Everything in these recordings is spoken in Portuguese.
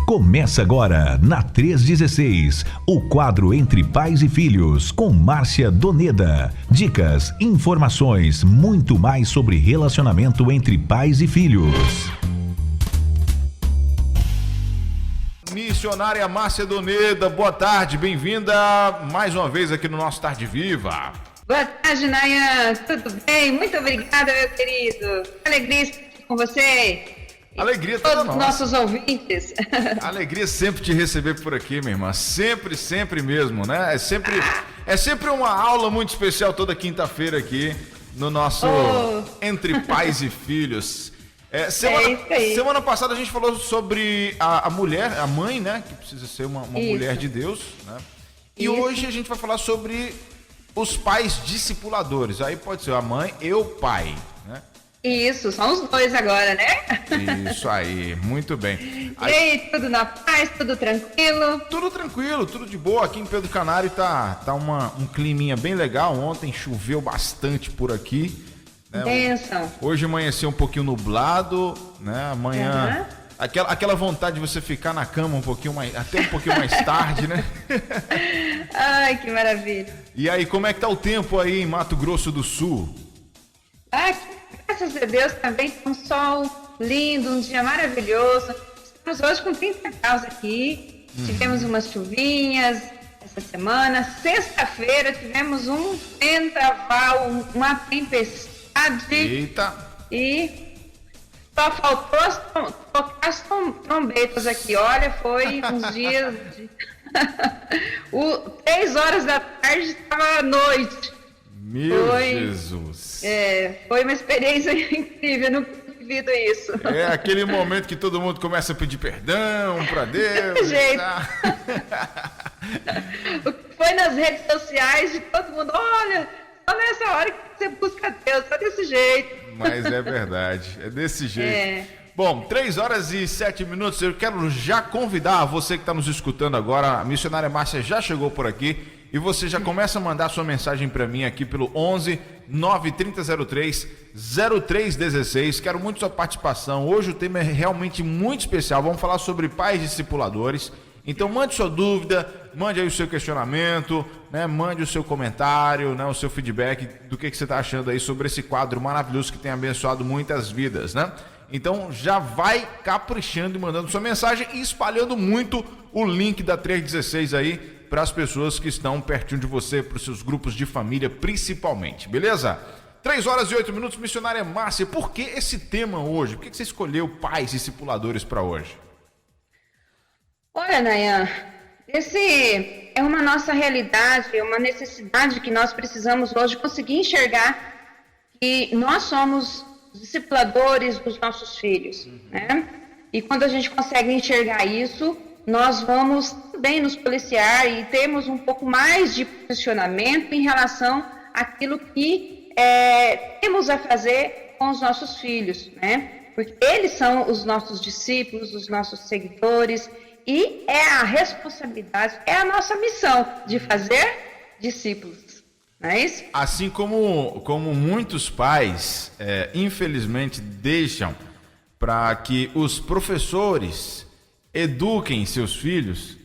Começa agora, na 316, o quadro Entre Pais e Filhos, com Márcia Doneda. Dicas, informações, muito mais sobre relacionamento entre pais e filhos. Missionária Márcia Doneda, boa tarde, bem-vinda mais uma vez aqui no nosso Tarde Viva. Boa tarde, Nayan, tudo bem? Muito obrigada, meu querido. Alegria estar aqui com você. Alegria todos toda os nossos ouvintes. Alegria sempre te receber por aqui, minha irmã. Sempre, sempre mesmo, né? É sempre uma aula muito especial toda quinta-feira aqui no nosso Entre Pais e Filhos. Semana passada a gente falou sobre a mulher, a mãe, né? Que precisa ser uma mulher de Deus, né? E hoje a gente vai falar sobre os pais discipuladores. Aí pode ser a mãe e o pai, né? Isso, são os dois agora, né? Isso aí, muito bem. E aí, tudo na paz, tudo tranquilo? Tudo tranquilo, tudo de boa. Aqui em Pedro Canário tá um climinha bem legal. Ontem choveu bastante por aqui. Né? Bênção. Hoje amanheceu um pouquinho nublado, né? Amanhã, aquela vontade de você ficar na cama até um pouquinho mais tarde, né? Ai, que maravilha. E aí, como é que tá o tempo aí em Mato Grosso do Sul? Graças a Deus também com um sol lindo, um dia maravilhoso. Estamos hoje com 30 graus aqui. Tivemos umas chuvinhas essa semana. Sexta-feira tivemos um vendaval, uma tempestade. Eita! E só faltou tocar as trombetas aqui. Olha, foi uns dias de 3 horas da tarde estava à noite. Meu Jesus! Foi uma experiência incrível, eu nunca tinha vivido isso. É aquele momento que todo mundo começa a pedir perdão pra Deus. Desse jeito. O que foi nas redes sociais de todo mundo, olha, só nessa hora que você busca Deus, só desse jeito. Mas é verdade, é desse jeito. Bom, 3 horas e 7 minutos, eu quero já convidar você que está nos escutando agora, a missionária Márcia já chegou por aqui. E você já começa a mandar sua mensagem para mim aqui pelo 11 93003 0316. Quero muito sua participação. Hoje o tema é realmente muito especial. Vamos falar sobre pais discipuladores. Então mande sua dúvida, mande aí o seu questionamento, né? Mande o seu comentário, né? O seu feedback do que você está achando aí sobre esse quadro maravilhoso que tem abençoado muitas vidas, né? Então já vai caprichando e mandando sua mensagem e espalhando muito o link da 316 aí para as pessoas que estão pertinho de você, para os seus grupos de família principalmente, beleza? 3 horas e 8 minutos, missionária Márcia, por que esse tema hoje? Por que você escolheu pais discipuladores para hoje? Olha, Nayan, esse é uma nossa realidade, é uma necessidade que nós precisamos hoje conseguir enxergar que nós somos discipuladores dos nossos filhos, né? E quando a gente consegue enxergar isso, nós vamos também nos policiar e temos um pouco mais de posicionamento em relação àquilo que temos a fazer com os nossos filhos, né? Porque eles são os nossos discípulos, os nossos seguidores, e é a responsabilidade, é a nossa missão de fazer discípulos, não é isso? Assim como muitos pais, infelizmente, deixam para que os professores eduquem seus filhos,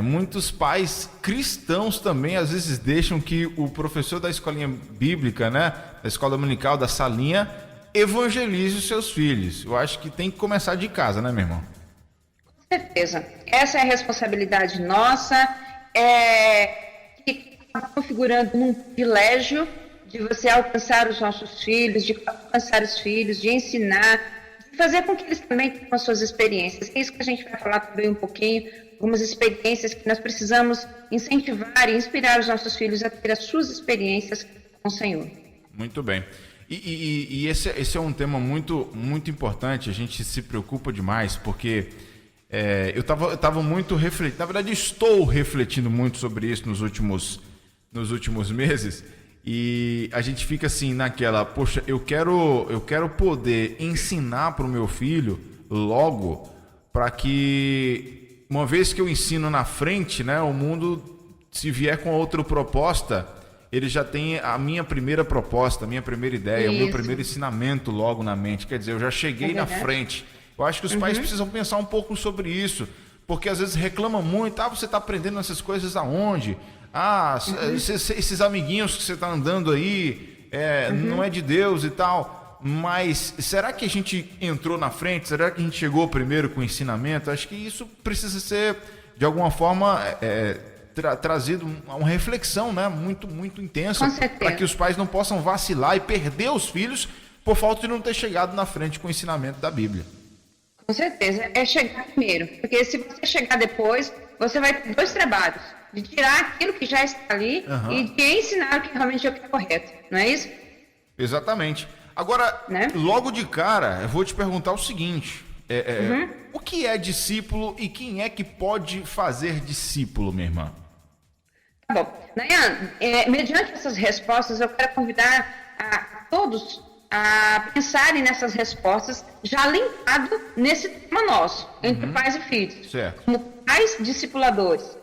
muitos pais cristãos também às vezes deixam que o professor da escolinha bíblica, né, da escola dominical, da salinha, evangelize os seus filhos. Eu acho que tem que começar de casa, né, meu irmão? Com certeza. Essa é a responsabilidade nossa, que está configurando um privilégio de você alcançar os nossos filhos, de alcançar os filhos, de ensinar, fazer com que eles também tenham as suas experiências. É isso que a gente vai falar também um pouquinho, algumas experiências que nós precisamos incentivar e inspirar os nossos filhos a ter as suas experiências com o Senhor. Muito bem. E esse é um tema muito, muito importante, a gente se preocupa demais, porque eu estava muito refletindo, na verdade estou refletindo muito sobre isso nos últimos meses, e a gente fica assim naquela, poxa, eu quero poder ensinar para o meu filho logo, para que uma vez que eu ensino na frente, né, o mundo, se vier com outra proposta, ele já tem a minha primeira proposta, a minha primeira ideia, o meu primeiro ensinamento logo na mente. Quer dizer, eu já cheguei na frente. Eu acho que os pais precisam pensar um pouco sobre isso, porque às vezes reclama muito, você está aprendendo essas coisas aonde? Esses amiguinhos que você está andando aí, não é de Deus e tal. Mas será que a gente entrou na frente? Será que a gente chegou primeiro com o ensinamento? Acho que isso precisa ser, de alguma forma, trazido a uma reflexão, né? Muito, muito intensa, para que os pais não possam vacilar e perder os filhos por falta de não ter chegado na frente com o ensinamento da Bíblia. Com certeza, é chegar primeiro, porque se você chegar depois, você vai ter dois trabalhos, de tirar aquilo que já está ali e de ensinar o que realmente é o que é correto, não é isso? Exatamente. Agora, logo de cara, eu vou te perguntar o seguinte, o que é discípulo e quem é que pode fazer discípulo, minha irmã? Tá bom. Nayan, mediante essas respostas, eu quero convidar a todos a pensarem nessas respostas já linkado nesse tema nosso, entre pais e filhos. Certo. Como pais discipuladores.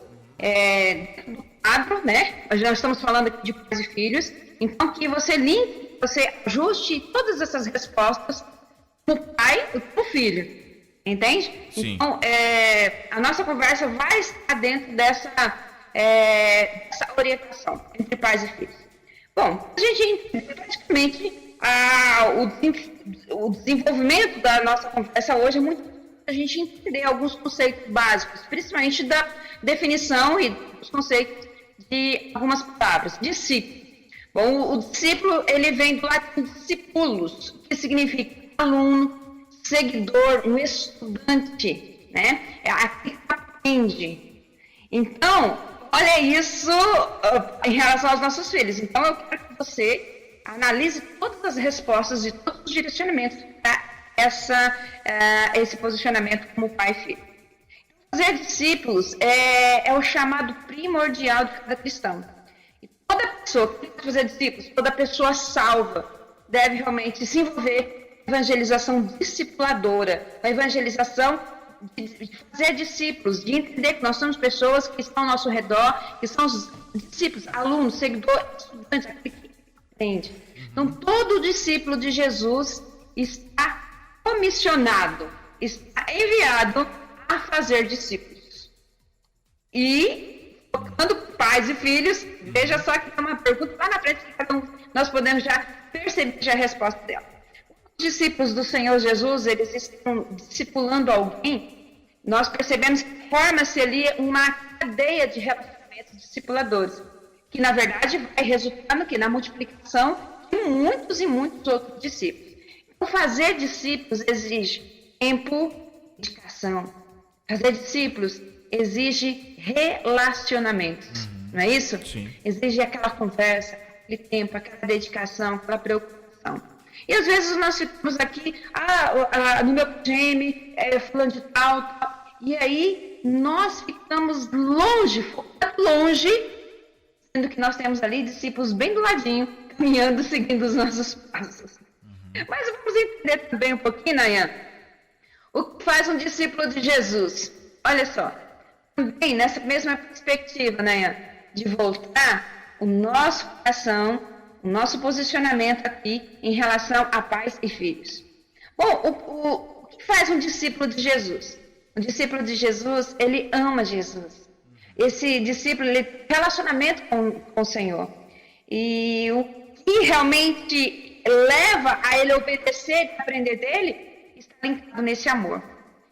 Do quadro, né? Já estamos falando aqui de pais e filhos. Então, que você linke, você ajuste todas essas respostas para o pai e para o filho. Entende? Sim. Então, a nossa conversa vai estar dentro dessa orientação entre pais e filhos. Bom, a gente entende praticamente o desenvolvimento da nossa conversa hoje é muito a gente entender alguns conceitos básicos, principalmente da definição e dos conceitos de algumas palavras. Discípulo. Bom, o discípulo, ele vem do latim discípulos, que significa aluno, seguidor, um estudante, né? É aquele que aprende. Então, olha isso em relação aos nossos filhos. Então, eu quero que você analise todas as respostas e todos os direcionamentos para esse posicionamento como pai e filho. Fazer discípulos é o chamado primordial de cada cristão. E toda pessoa que quer fazer discípulos, toda pessoa salva, deve realmente se envolver em evangelização discipuladora, a evangelização de fazer discípulos, de entender que nós somos pessoas que estão ao nosso redor, que são os discípulos, alunos, seguidores, estudantes, aquele que aprende. Então, todo discípulo de Jesus está comissionado, está enviado a fazer discípulos. E, tocando pais e filhos, veja só que tem uma pergunta lá na frente que cada um, nós podemos já perceber já a resposta dela. Os discípulos do Senhor Jesus, eles estão discipulando alguém, nós percebemos que forma-se ali uma cadeia de relacionamentos discipuladores, que na verdade vai resultar no quê? Na multiplicação de muitos e muitos outros discípulos. Então, fazer discípulos exige tempo, dedicação. Fazer discípulos exige relacionamentos, não é isso? Sim. Exige aquela conversa, aquele tempo, aquela dedicação, aquela preocupação. E às vezes nós ficamos aqui, no meu GM, fulano de tal, e aí nós ficamos longe, sendo que nós temos ali discípulos bem do ladinho, caminhando, seguindo os nossos passos. Mas vamos entender também um pouquinho, Nayan, o que faz um discípulo de Jesus. Olha só, também nessa mesma perspectiva, Nayan, de voltar o nosso coração, o nosso posicionamento aqui em relação a pais e filhos. Bom, o que faz um discípulo de Jesus? Um discípulo de Jesus, ele ama Jesus. Esse discípulo, ele tem relacionamento com o Senhor. E o que realmente leva a ele obedecer e aprender dele está linkado nesse amor.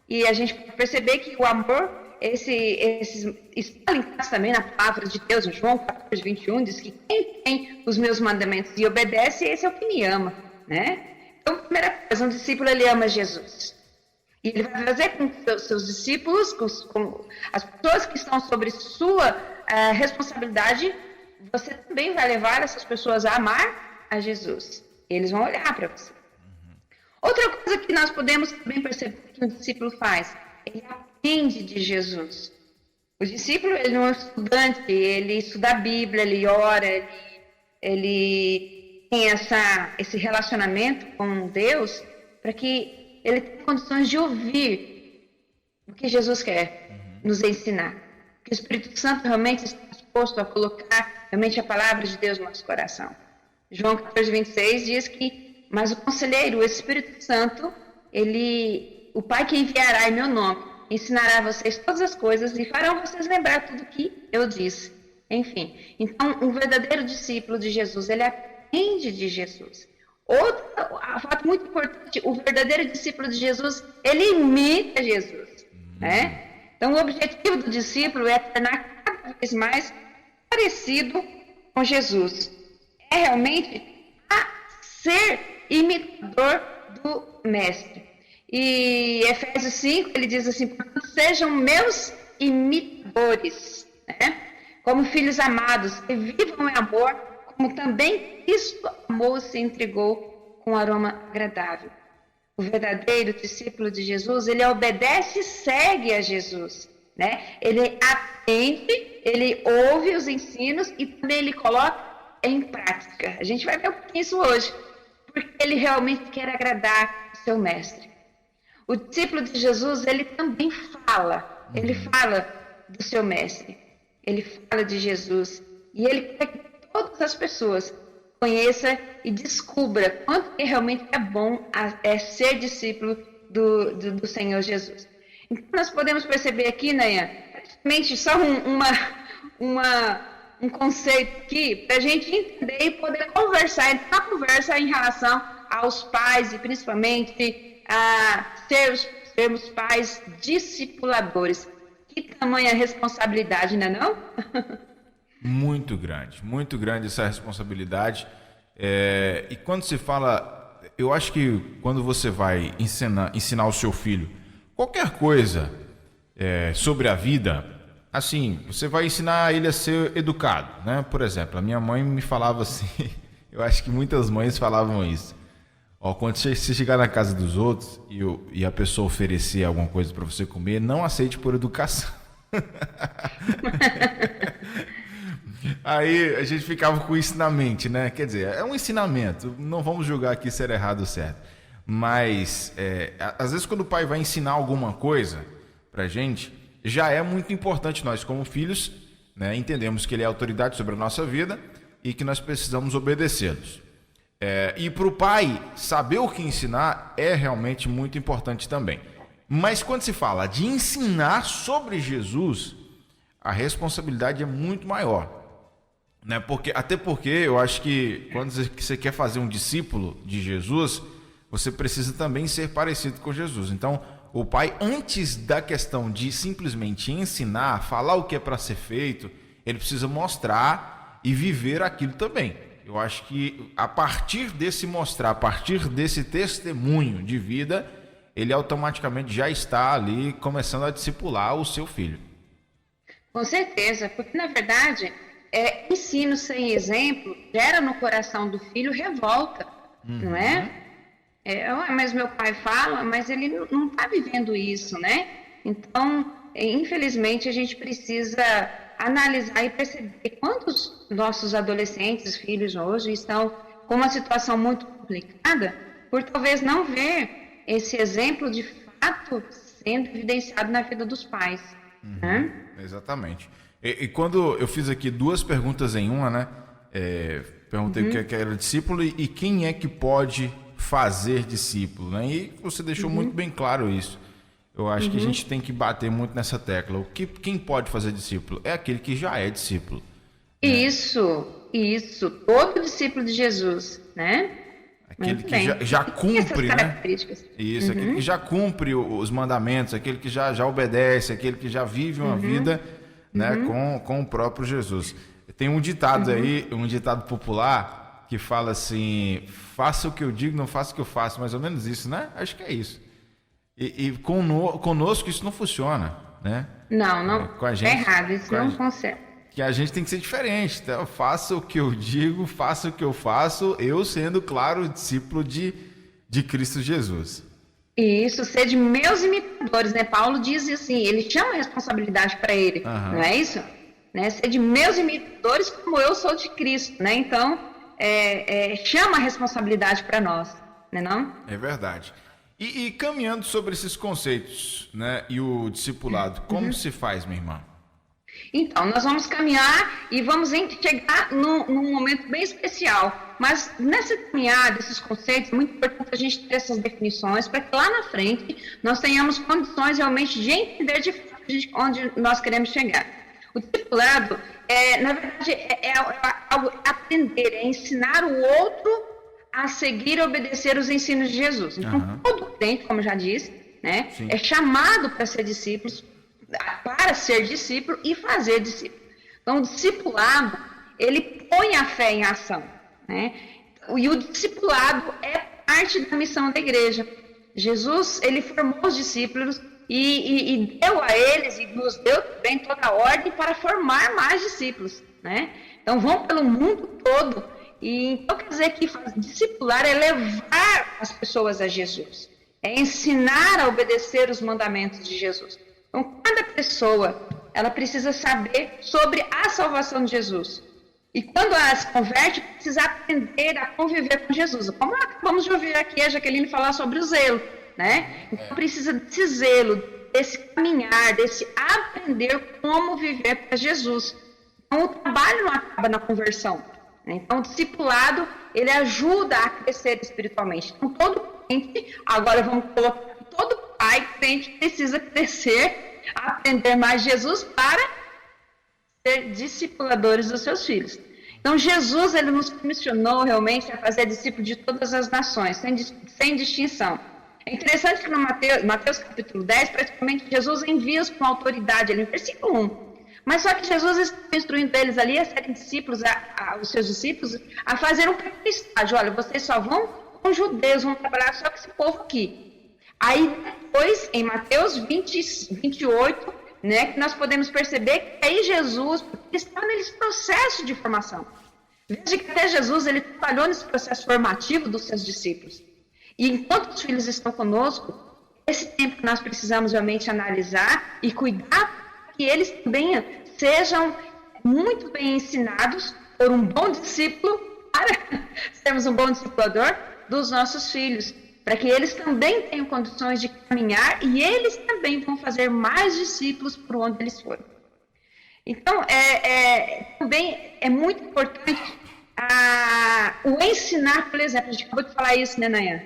E a gente pode perceber que o amor, está linkado também na palavra de Deus. Em João 14:21 diz que quem tem os meus mandamentos e obedece, esse é o que me ama, né? Então, primeira coisa, um discípulo, ele ama Jesus. E ele vai fazer com que seus discípulos, com as pessoas que estão sobre sua responsabilidade, você também vai levar essas pessoas a amar a Jesus. Eles vão olhar para você. Outra coisa que nós podemos também perceber que um discípulo faz, ele aprende de Jesus. O discípulo, ele não é um estudante, ele estuda a Bíblia, ele ora, ele tem esse relacionamento com Deus para que ele tenha condições de ouvir o que Jesus quer nos ensinar. Que o Espírito Santo realmente está disposto a colocar realmente a palavra de Deus no nosso coração. João 14:26 diz mas o conselheiro, o Espírito Santo, o Pai que enviará em meu nome, ensinará a vocês todas as coisas e farão vocês lembrar tudo que eu disse. Enfim, então, um verdadeiro discípulo de Jesus, ele aprende de Jesus. Outro fato muito importante, o verdadeiro discípulo de Jesus, ele imita Jesus, né? Então, o objetivo do discípulo é tornar cada vez mais parecido com Jesus. É realmente ser imitador do Mestre. E Efésios 5, ele diz assim: portanto, sejam meus imitadores, né? Como filhos amados, e vivam em amor, como também Cristo amou e se entregou com aroma agradável. O verdadeiro discípulo de Jesus, ele obedece e segue a Jesus, né? Ele aprende, ele ouve os ensinos e também ele coloca em prática. A gente vai ver um pouquinho isso hoje, porque ele realmente quer agradar o seu mestre. O discípulo de Jesus, ele também fala, ele fala do seu mestre, ele fala de Jesus, e ele quer que todas as pessoas conheçam e descubra quanto que realmente é bom ser discípulo do Senhor Jesus. Então, nós podemos perceber aqui, Nayan, praticamente só um conceito aqui, para a gente entender e poder conversar, entrar na conversa em relação aos pais e principalmente a sermos pais discipuladores. Que tamanha responsabilidade, não é não? Muito grande essa responsabilidade. E quando se fala, eu acho que quando você vai ensinar o seu filho qualquer coisa sobre a vida, assim, você vai ensinar ele a ser educado, né? Por exemplo, a minha mãe me falava assim, eu acho que muitas mães falavam isso. Quando você chegar na casa dos outros e a pessoa oferecer alguma coisa para você comer, não aceite por educação. Aí a gente ficava com isso na mente, né? Quer dizer, é um ensinamento, não vamos julgar aqui se era errado ou certo. Mas, às vezes quando o pai vai ensinar alguma coisa pra gente, já é muito importante nós como filhos, né, entendemos que ele é autoridade sobre a nossa vida e que nós precisamos obedecê-los. E para o pai saber o que ensinar é realmente muito importante também. Mas quando se fala de ensinar sobre Jesus, a responsabilidade é muito maior, né? Até porque eu acho que quando você quer fazer um discípulo de Jesus, você precisa também ser parecido com Jesus. Então, o pai, antes da questão de simplesmente ensinar, falar o que é para ser feito, ele precisa mostrar e viver aquilo também. Eu acho que a partir desse mostrar, a partir desse testemunho de vida, ele automaticamente já está ali começando a discipular o seu filho. Com certeza, porque na verdade, ensino sem exemplo gera no coração do filho revolta, não é? Mas meu pai fala, mas ele não está vivendo isso, né? Então, infelizmente, a gente precisa analisar e perceber quantos nossos adolescentes, filhos hoje, estão com uma situação muito complicada por talvez não ver esse exemplo de fato sendo evidenciado na vida dos pais. Né? Exatamente. E quando eu fiz aqui duas perguntas em uma, né? Perguntei o que era discípulo e quem é que pode fazer discípulo, né? E você deixou muito bem claro isso. Eu acho que a gente tem que bater muito nessa tecla. Quem pode fazer discípulo? É aquele que já é discípulo. Né? Isso. Todo discípulo de Jesus, né? Aquele que já cumpre, né? Isso, aquele que já cumpre os mandamentos, aquele que já obedece, aquele que já vive uma vida, né, com o próprio Jesus. Tem um ditado aí, um ditado popular, que fala assim: faça o que eu digo, não faça o que eu faço. Mais ou menos isso, né? Acho que é isso. E conosco isso não funciona, né? Não. Com a gente, é errado, isso não consegue. Que a gente tem que ser diferente. Então, faça o que eu digo, faça o que eu faço, eu sendo, claro, discípulo de Cristo Jesus. Isso, ser de meus imitadores, né? Paulo diz assim, ele chama a responsabilidade para ele, não é isso? Né? Ser de meus imitadores como eu sou de Cristo, né? Então, chama a responsabilidade para nós, né não? É verdade. E caminhando sobre esses conceitos, né? E o discipulado, como se faz, minha irmã? Então, nós vamos caminhar e vamos chegar num momento bem especial, Mas nessa caminhada, esses conceitos, é muito importante a gente ter essas definições para que lá na frente nós tenhamos condições realmente de entender de fato onde nós queremos chegar. O discipulado, na verdade, é aprender, é ensinar o outro a seguir e obedecer os ensinos de Jesus. Então, todo crente, como já disse, né, é chamado para ser discípulo e fazer discípulo. Então, o discipulado, ele põe a fé em ação, né? E o discipulado é parte da missão da igreja. Jesus, ele formou os discípulos e deu a eles, e nos deu também toda a ordem para formar mais discípulos, né? Então, vão pelo mundo todo. E então, quer dizer que discipular é levar as pessoas a Jesus. É ensinar a obedecer os mandamentos de Jesus. Então, cada pessoa, ela precisa saber sobre a salvação de Jesus. E quando ela se converte, precisa aprender a conviver com Jesus. Como acabamos de ouvir aqui a Jaqueline falar sobre o zelo, né? Então, precisa desse zelo, desse caminhar, desse aprender como viver para Jesus. Então, o trabalho não acaba na conversão. Então, o discipulado, ele ajuda a crescer espiritualmente. Então, todo crente, agora vamos colocar, todo pai crente precisa crescer, aprender mais Jesus para ser discipuladores dos seus filhos. Então, Jesus, ele nos comissionou realmente a fazer discípulo de todas as nações, sem distinção. É interessante que no Mateus capítulo 10, praticamente, Jesus envia-os com autoridade, ali no versículo 1. Mas só que Jesus está instruindo eles ali a serem discípulos, os seus discípulos, a fazer um pequeno estágio. Olha, vocês só vão com judeus, vão trabalhar só com esse povo aqui. Aí depois, em Mateus 28, né, que nós podemos perceber que aí Jesus está nesse processo de formação. Veja que até Jesus, ele trabalhou nesse processo formativo dos seus discípulos. E enquanto os filhos estão conosco, esse tempo que nós precisamos realmente analisar e cuidar que eles também sejam muito bem ensinados por um bom discípulo, para sermos um bom discipulador dos nossos filhos, para que eles também tenham condições de caminhar e eles também vão fazer mais discípulos por onde eles forem. Então, também é muito importante o ensinar, por exemplo, a gente acabou de falar isso, né, Nayan?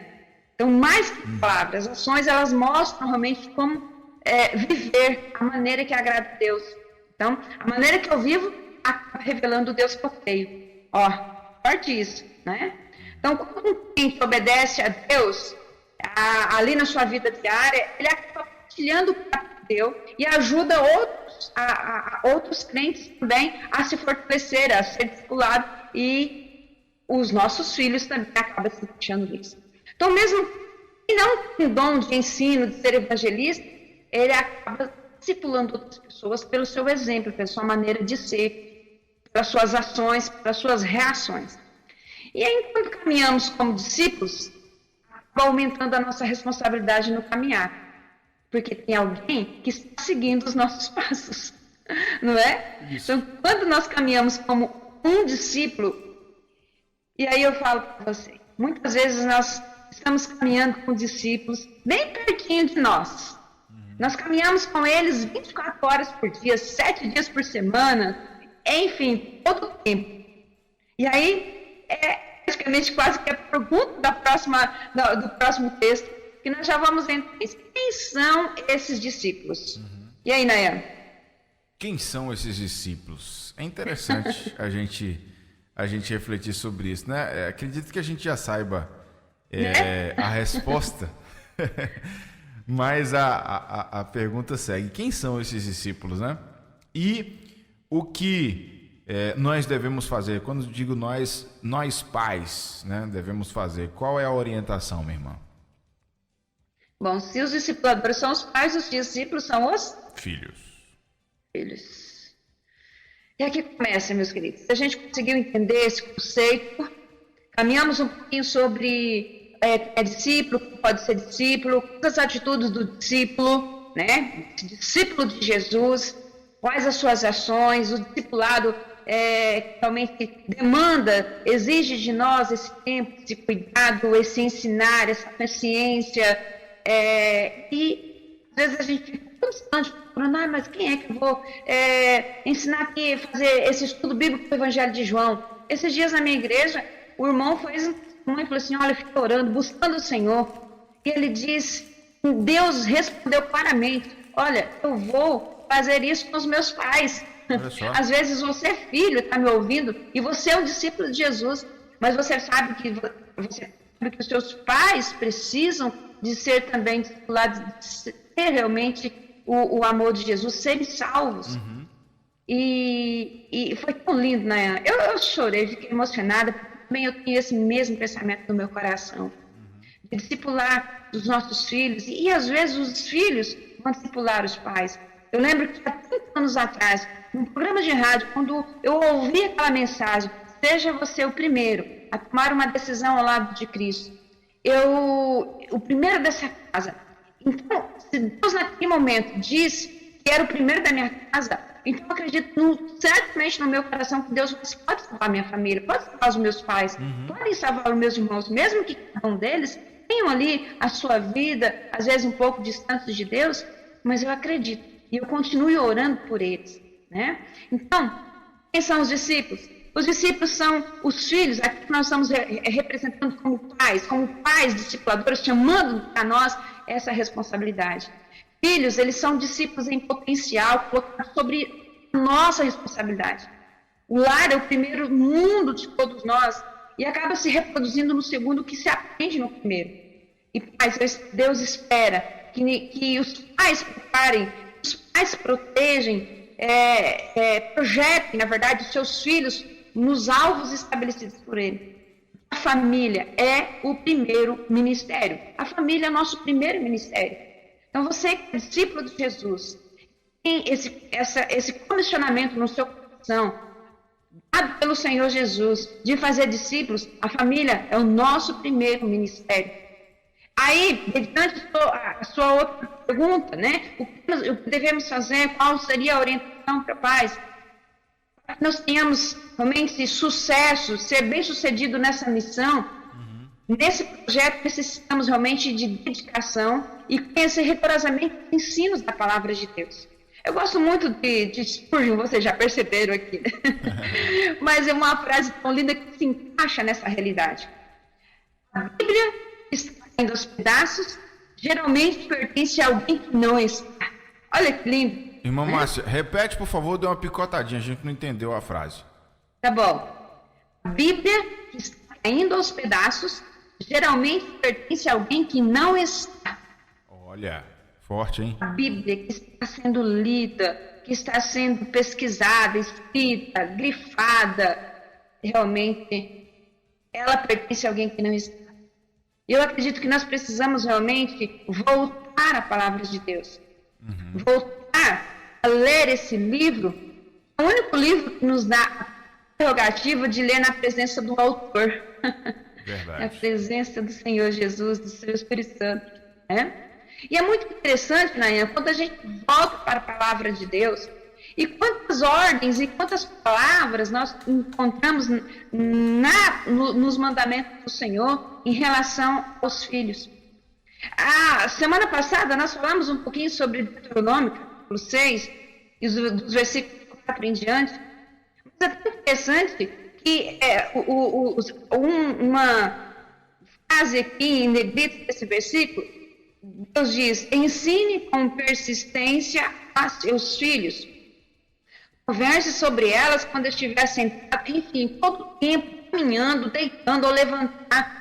Então, mais que palavras, as ações, elas mostram realmente como viver a maneira que agrada a Deus. Então, a maneira que eu vivo acaba revelando o Deus que eu creio. Forte isso, né? Então, quando um crente obedece a Deus, ali na sua vida diária, ele acaba compartilhando o que Deus e ajuda outros crentes também a se fortalecer, a ser discipulado, e os nossos filhos também acabam se deixando nisso. Então, mesmo que não tem dom de ensino, de ser evangelista, ele acaba discipulando outras pessoas pelo seu exemplo, pela sua maneira de ser, pelas suas ações, pelas suas reações. E aí, enquanto caminhamos como discípulos, acaba aumentando a nossa responsabilidade no caminhar, porque tem alguém que está seguindo os nossos passos, não é? Isso. Então, quando nós caminhamos como um discípulo, e aí eu falo para você, muitas vezes nós estamos caminhando com discípulos bem pertinho de nós. Nós caminhamos com eles 24 horas por dia, 7 dias por semana, enfim, todo o tempo. E aí, praticamente quase que a pergunta do próximo texto, que nós já vamos entender. Quem são esses discípulos? E aí, Nayan? Quem são esses discípulos? É interessante a gente refletir sobre isso, né? Acredito que a gente já saiba a resposta. Mas a pergunta segue: quem são esses discípulos, né? E o que nós devemos fazer? Quando digo nós pais, né, devemos fazer. Qual é a orientação, minha irmã? Bom, se os discipuladores são os pais, os discípulos são os filhos. E aqui começa, meus queridos. Se a gente conseguiu entender esse conceito, caminhamos um pouquinho sobre discípulo, pode ser discípulo, quais as atitudes do discípulo, né? Discípulo de Jesus, quais as suas ações, o discipulado realmente demanda, exige de nós esse tempo, esse cuidado, esse ensinar, essa paciência, e às vezes a gente fica constante procurando, mas quem é que eu vou ensinar aqui, fazer esse estudo bíblico do Evangelho de João? Esses dias na minha igreja, o irmão fez um testemunho e falou assim, olha, eu fiquei orando, buscando o Senhor. E ele diz, Deus respondeu claramente, olha, eu vou fazer isso com os meus pais. Às vezes você, filho, está me ouvindo, e você é um discípulo de Jesus, mas você sabe que os seus pais precisam de ser também discipulados, de ter realmente o amor de Jesus, serem salvos. E foi tão lindo, né? Eu chorei, fiquei emocionada, porque também eu tenho esse mesmo pensamento no meu coração, de discipular os nossos filhos, e às vezes os filhos vão discipular os pais. Eu lembro que há 30 anos atrás, num programa de rádio, quando eu ouvi aquela mensagem, seja você o primeiro a tomar uma decisão ao lado de Cristo, o primeiro dessa casa. Então, se Deus naquele momento disse que era o primeiro da minha casa, então eu acredito certamente no meu coração que Deus pode salvar a minha família, pode salvar os meus pais, podem salvar os meus irmãos, mesmo que cada um deles tenham ali a sua vida, às vezes um pouco distante de Deus, mas eu acredito e eu continuo orando por eles, né? Então, quem são os discípulos? Os discípulos são os filhos, aqui que nós estamos representando como pais discipuladores, chamando a nós essa responsabilidade. Filhos, eles são discípulos em potencial, colocados sobre a nossa responsabilidade. O lar é o primeiro mundo de todos nós e acaba se reproduzindo no segundo que se aprende no primeiro. E Deus espera que os pais preparem, os pais protegem, projetem, na verdade, os seus filhos nos alvos estabelecidos por Ele. A família é o primeiro ministério. A família é o nosso primeiro ministério. Então, você que é discípulo de Jesus, tem esse comissionamento no seu coração, dado pelo Senhor Jesus, de fazer discípulos, a família é o nosso primeiro ministério. Aí, mediante a sua outra pergunta, né? O que devemos fazer? Qual seria a orientação para pais? Para que nós tenhamos realmente sucesso, ser bem-sucedido nessa missão, nesse projeto necessitamos realmente de dedicação e conhecer rigorosamente os ensinos da palavra de Deus. Eu gosto muito de Spurgeon, vocês já perceberam aqui, né? Mas é uma frase tão linda que se encaixa nessa realidade. A Bíblia está caindo aos pedaços, geralmente pertence a alguém que não está. Olha que lindo. Irmã Márcia, repete, por favor, dê uma picotadinha, a gente não entendeu a frase. Tá bom. A Bíblia que está caindo aos pedaços, geralmente pertence a alguém que não está. Olha, forte, hein? A Bíblia que está sendo lida, que está sendo pesquisada, escrita, grifada, realmente, ela pertence a alguém que não está. Eu acredito que nós precisamos realmente voltar à palavra de Deus. Voltar a ler esse livro, é o único livro que nos dá a prerrogativa de ler na presença do autor. Verdade. Na presença do Senhor Jesus, do seu Espírito Santo, né? E é muito interessante, Nayan, quando a gente volta para a palavra de Deus, e quantas ordens e quantas palavras nós encontramos nos mandamentos do Senhor em relação aos filhos. A semana passada nós falamos um pouquinho sobre Deuteronômio, capítulo 6, e dos versículos 4 em diante. Mas é tão interessante que uma frase aqui em negrito desse versículo, Deus diz: ensine com persistência a seus filhos. Converse sobre elas quando estiver sentado, enfim, todo o tempo, caminhando, deitando ou levantar.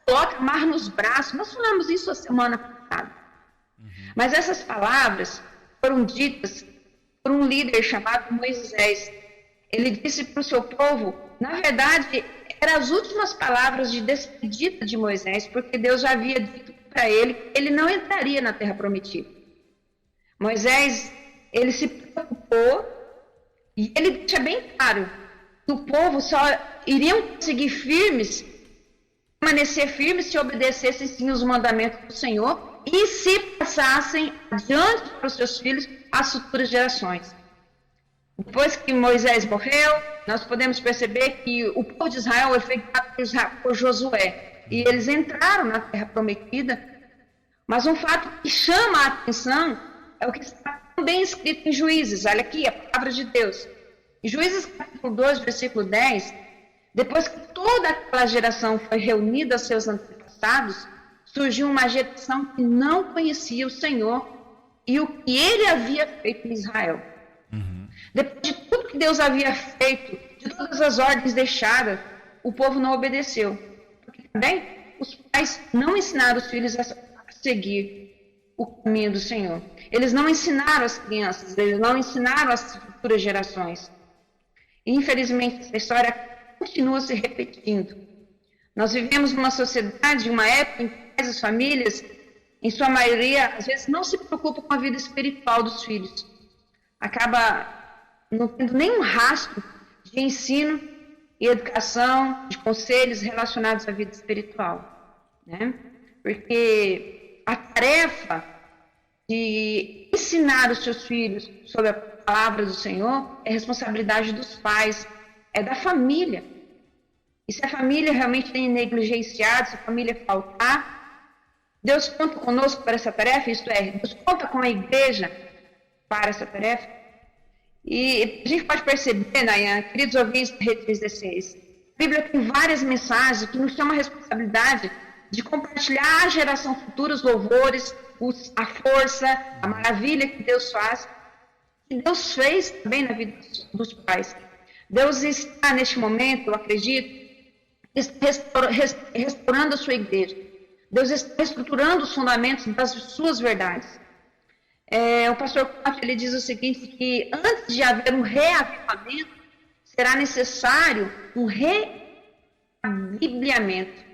Coloque a mar nos braços. Nós falamos isso a semana passada. Mas essas palavras foram ditas por um líder chamado Moisés. Ele disse para o seu povo, na verdade, eram as últimas palavras de despedida de Moisés, porque Deus já havia dito para ele que ele não entraria na terra prometida. Moisés, ele se preocupou e ele deixa bem claro que o povo só iriam conseguir permanecer firmes se obedecessem sim os mandamentos do Senhor e se passassem adiante para os seus filhos as futuras gerações. Depois que Moisés morreu, nós podemos perceber que o povo de Israel foi feito por Josué. E eles entraram na terra prometida. Mas um fato que chama a atenção é o que está também escrito em Juízes. Olha aqui, a palavra de Deus. Em Juízes capítulo 2, versículo 10, Depois que toda aquela geração foi reunida aos seus antepassados, surgiu uma geração que não conhecia o Senhor e o que ele havia feito em Israel. Depois de tudo que Deus havia feito, de todas as ordens deixadas, o povo não obedeceu. Porque também os pais não ensinaram os filhos a seguir o caminho do Senhor. Eles não ensinaram as crianças, eles não ensinaram as futuras gerações. E, infelizmente, essa história continua se repetindo. Nós vivemos numa sociedade, uma época em que as famílias, em sua maioria, às vezes não se preocupam com a vida espiritual dos filhos. Acaba não tendo nenhum rastro de ensino e educação, de conselhos relacionados à vida espiritual, né? Porque a tarefa de ensinar os seus filhos sobre a palavra do Senhor é responsabilidade dos pais, é da família. E se a família realmente tem negligenciado, se a família faltar, Deus conta conosco para essa tarefa, isto é, Deus conta com a igreja para essa tarefa. E a gente pode perceber, Nayan, queridos ouvintes da Rede 316, a Bíblia tem várias mensagens que nos chamam a responsabilidade de compartilhar à geração futura os louvores, a força, a maravilha que Deus faz, que Deus fez também na vida dos pais. Deus está, neste momento, eu acredito, restaurando a sua igreja. Deus está reestruturando os fundamentos das suas verdades. O pastor Coffey, ele diz o seguinte, que antes de haver um reavivamento, será necessário um rebibliamento.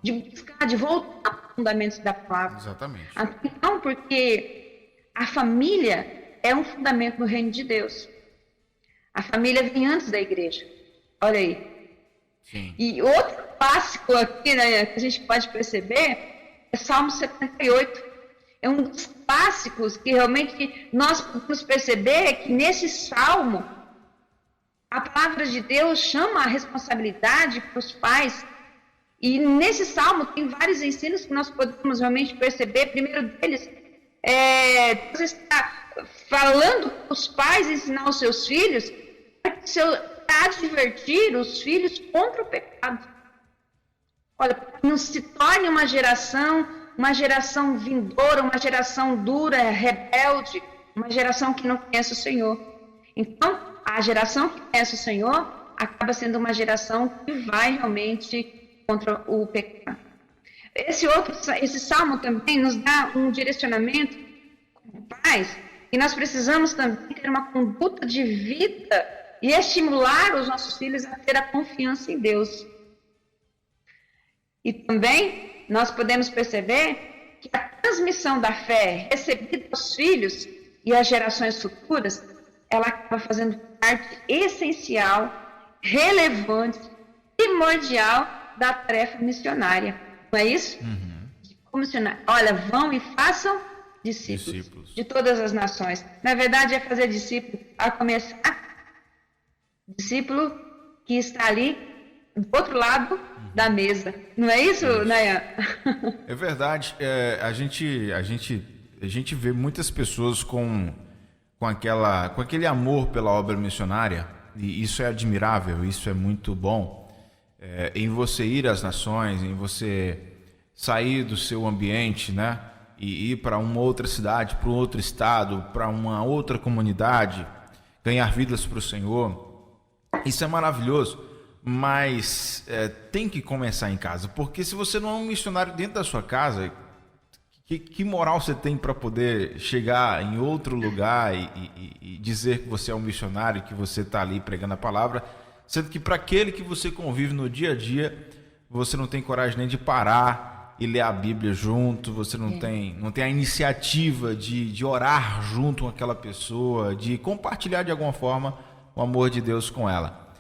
De buscar, de voltar aos fundamentos da palavra. Exatamente. Então, porque a família é um fundamento no reino de Deus. A família vem antes da igreja. Olha aí. Sim. E outro clássico aqui, né, que a gente pode perceber é Salmo 78. É um dos clássicos que realmente nós podemos perceber que nesse salmo a palavra de Deus chama a responsabilidade para os pais. E nesse salmo tem vários ensinos que nós podemos realmente perceber. Primeiro deles, Deus está falando para os pais ensinar os seus filhos para advertir os filhos contra o pecado. Olha, para que não se torne uma geração vindoura, uma geração dura, rebelde, uma geração que não conhece o Senhor. Então, a geração que conhece o Senhor acaba sendo uma geração que vai realmente contra o pecado. Esse salmo também nos dá um direcionamento como pais, e nós precisamos também ter uma conduta de vida e estimular os nossos filhos a ter a confiança em Deus. E também nós podemos perceber que a transmissão da fé recebida aos filhos e às gerações futuras, ela acaba fazendo parte essencial, relevante, primordial da tarefa missionária. Não é isso? Como missionário. Olha, vão e façam discípulos de todas as nações. Na verdade, é fazer discípulo a começar discípulo que está ali do outro lado da mesa. Não é isso, Nayan? É verdade. A gente vê muitas pessoas com aquele amor pela obra missionária, e isso é admirável, isso é muito bom. Em você ir às nações, em você sair do seu ambiente, né, e ir para uma outra cidade, para um outro estado, para uma outra comunidade, ganhar vidas para o Senhor. Isso é maravilhoso, mas tem que começar em casa, porque se você não é um missionário dentro da sua casa, que moral você tem para poder chegar em outro lugar e dizer que você é um missionário, que você está ali pregando a palavra, sendo que para aquele que você convive no dia a dia, você não tem coragem nem de parar e ler a Bíblia junto, você não tem a iniciativa de orar junto com aquela pessoa, de compartilhar de alguma forma o amor de Deus com ela.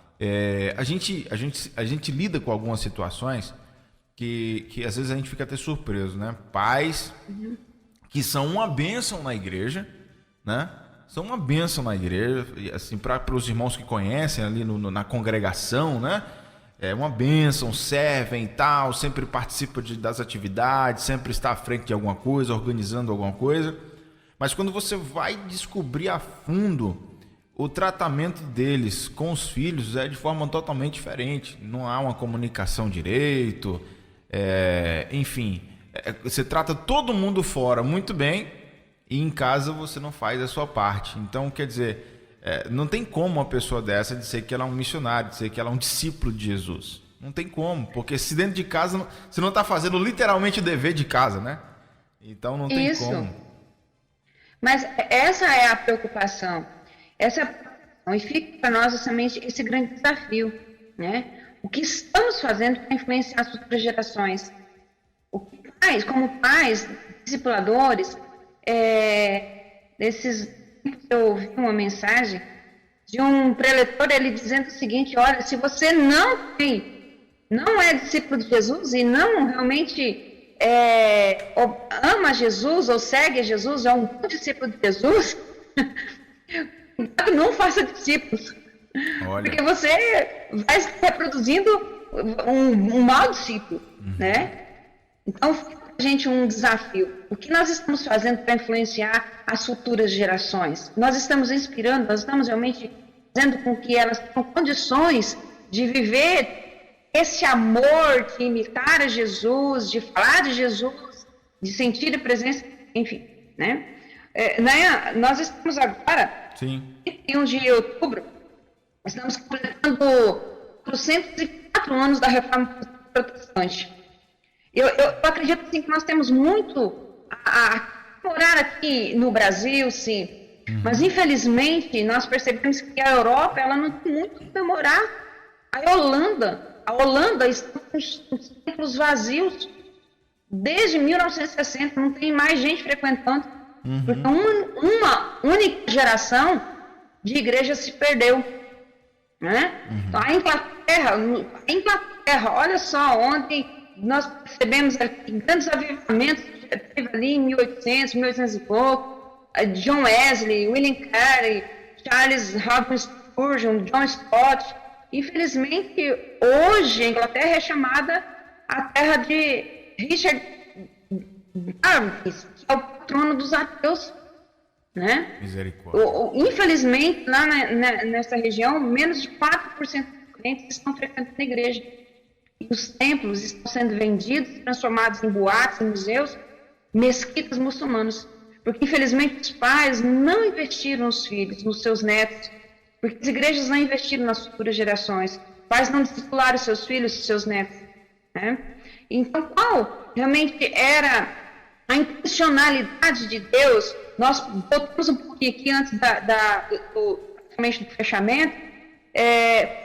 A gente lida com algumas situações que às vezes a gente fica até surpreso, né? Pais que são uma bênção na igreja, né? São uma bênção na igreja, assim, para os irmãos que conhecem ali na congregação, né? É uma bênção, servem e tal, sempre participa das atividades, sempre está à frente de alguma coisa, organizando alguma coisa. Mas quando você vai descobrir a fundo o tratamento deles com os filhos é de forma totalmente diferente. Não há uma comunicação direito, enfim, você trata todo mundo fora muito bem e em casa você não faz a sua parte. Então, quer dizer, não tem como uma pessoa dessa dizer que ela é um missionário, dizer que ela é um discípulo de Jesus. Não tem como, porque se dentro de casa você não está fazendo literalmente o dever de casa, né? Então não tem como. Mas essa é a preocupação. E fica para nós justamente esse grande desafio, né? O que estamos fazendo para influenciar as futuras gerações? Como pais, discipuladores, eu ouvi uma mensagem de um preletor, ele dizendo o seguinte: olha, se você não é discípulo de Jesus e não realmente ama Jesus ou segue Jesus, é um discípulo de Jesus, não faça discípulos. Olha. Porque você vai estar reproduzindo um mau discípulo, né? Então, fica a gente um desafio. O que nós estamos fazendo para influenciar as futuras gerações? Nós estamos inspirando, nós estamos realmente fazendo com que elas tenham condições de viver esse amor, de imitar a Jesus, de falar de Jesus, de sentir a presença, enfim, né? Nós estamos agora, Sim. 31 de outubro, estamos completando 404 anos da Reforma Protestante. Eu acredito assim, que nós temos muito a morar aqui no Brasil, sim, mas infelizmente nós percebemos que a Europa ela não tem muito a comemorar. A Holanda está com os templos vazios desde 1960, não tem mais gente frequentando, porque uma única geração de igreja se perdeu, né? Então, a Inglaterra, olha só, onde nós percebemos grandes avivamentos, teve ali em 1800 e pouco, John Wesley, William Carey, Charles Robinson Spurgeon, John Stott. Infelizmente, hoje a Inglaterra é chamada a terra de Richard Dawkins, que é o patrono dos ateus, né? Misericórdia. Infelizmente, lá nessa região, menos de 4% dos crentes estão frequentando a igreja. E os templos estão sendo vendidos, transformados em boates, em museus, mesquitas muçulmanos. Porque, infelizmente, os pais não investiram nos filhos, nos seus netos, porque as igrejas não investiram nas futuras gerações. Pais não discipularam seus filhos, seus netos, né? Então, qual realmente era a intencionalidade de Deus? Nós voltamos um pouquinho aqui antes do fechamento.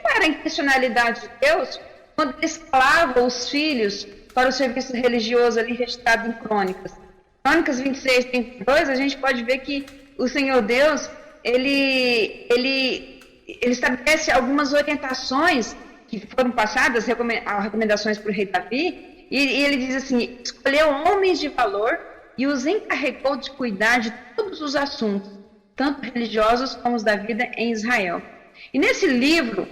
Qual era a intencionalidade de Deus quando ele escalava os filhos para o serviço religioso ali registrado em Crônicas? Crônicas 26, 32, a gente pode ver que o Senhor Deus, ele estabelece algumas orientações que foram passadas, recomendações para o rei Davi, e ele diz assim: escolheu homens de valor e os encarregou de cuidar de todos os assuntos, tanto religiosos como os da vida em Israel. E nesse livro,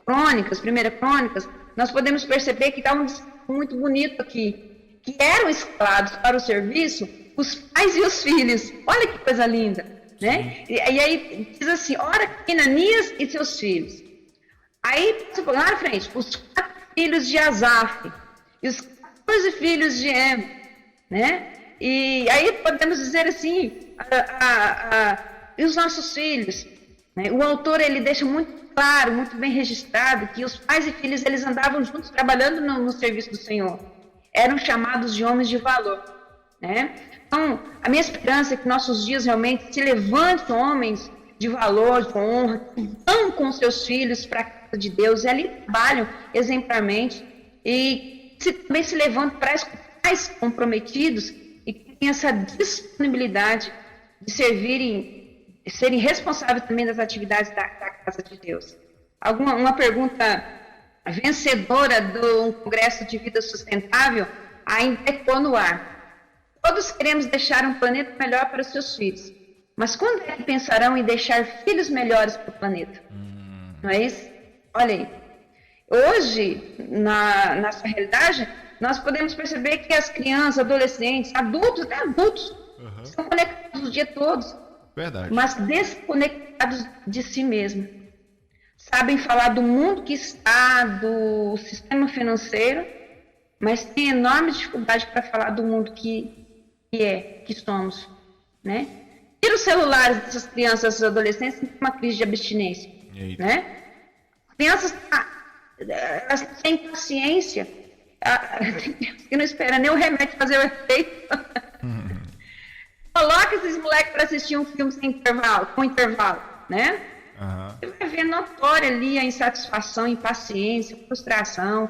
Crônicas, 1 Crônicas, nós podemos perceber que está um muito bonito aqui, que eram escalados para o serviço os pais e os filhos. Olha que coisa linda, né? E aí diz assim: ora, Ananias e seus filhos. Aí, lá na frente, os 4 filhos de Asaf e os 14 filhos de Em, né? E aí podemos dizer assim, e os nossos filhos, né? O autor, ele deixa muito claro, muito bem registrado, que os pais e filhos, eles andavam juntos trabalhando no serviço do Senhor. Eram chamados de homens de valor, né? Então, a minha esperança é que nossos dias realmente se levantem homens de valor, de honra, que vão com seus filhos para a casa de Deus, e ali trabalham exemplarmente, e também se levantem para pais comprometidos e que tenham essa disponibilidade de serem responsáveis também das atividades da casa de Deus. Uma pergunta vencedora do Congresso de Vida Sustentável ainda ecoa no ar. Todos queremos deixar um planeta melhor para os seus filhos, mas quando é que pensarão em deixar filhos melhores para o planeta? Não é isso? Olha aí. Hoje, na sua realidade, nós podemos perceber que as crianças, adolescentes, adultos, até adultos, estão conectados o dia todo. Verdade. mas desconectados de si mesmo. Sabem falar do mundo que está, do sistema financeiro, mas têm enorme dificuldade para falar do mundo que somos, né? Tira os celulares dessas crianças, dessas adolescentes, tem uma crise de abstinência, né? As crianças, elas têm paciência, que não espera nem o remédio fazer o efeito. Coloca esses moleques para assistir um filme com intervalo, né? Você vai ver notória ali a insatisfação, impaciência, frustração.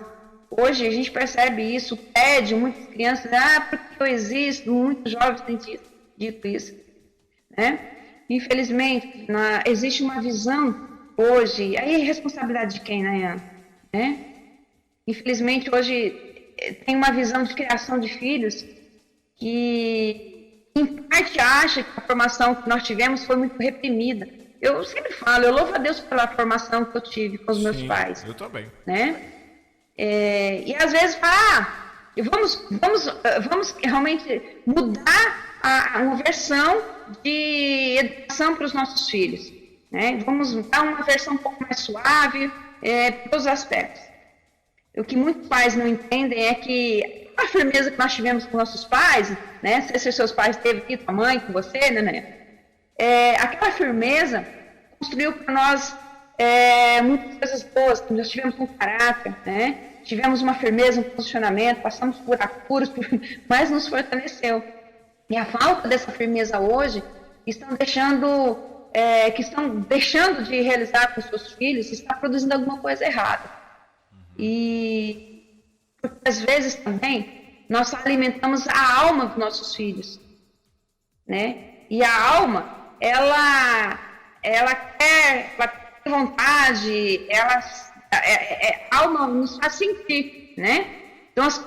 Hoje a gente percebe isso, tédio, muitas crianças, porque eu existo, muitos jovens têm dito isso, né? Infelizmente, existe uma visão hoje, aí é responsabilidade de quem, né? Infelizmente, hoje tem uma visão de criação de filhos que, em parte, acha que a formação que nós tivemos foi muito reprimida. Eu sempre falo, eu louvo a Deus pela formação que eu tive com os meus pais. Eu também. Né? E às vezes vamos realmente mudar uma versão de educação para os nossos filhos. Né? Vamos dar uma versão um pouco mais suave para os aspectos. O que muitos pais não entendem é que a firmeza que nós tivemos com nossos pais, né? Se seus pais teve aqui, tua mãe, com você, né? Aquela firmeza construiu para nós muitas coisas boas. Nós tivemos um caráter, né? Tivemos uma firmeza, um posicionamento, passamos por apuros, mas nos fortaleceu. E a falta dessa firmeza hoje que estão deixando de realizar com seus filhos, está produzindo alguma coisa errada. E porque às vezes também nós alimentamos a alma dos nossos filhos, né? E a alma, ela quer vontade, a alma nos faz sentir, né? Então, as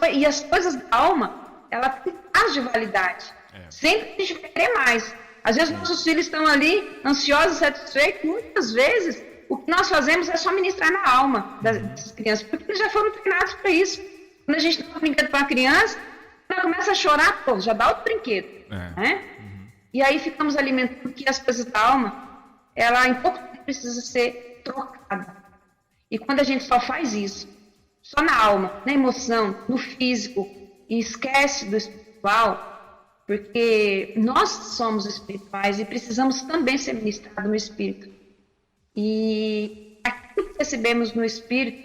coisas da alma, ela tem prazo de validade. Sempre a gente vai querer mais. Às vezes nossos filhos estão ali ansiosos, satisfeitos, muitas vezes o que nós fazemos é só ministrar na alma dessas crianças, porque eles já foram treinados para isso. Quando a gente dá um brinquedo para uma criança, ela começa a chorar, já dá outro brinquedo, né? E aí ficamos alimentando que as coisas da alma, ela em pouco tempo precisa ser trocada. E quando a gente só faz isso, só na alma, na emoção, no físico, e esquece do espiritual, porque nós somos espirituais e precisamos também ser ministrados no espírito. E aquilo que recebemos no espírito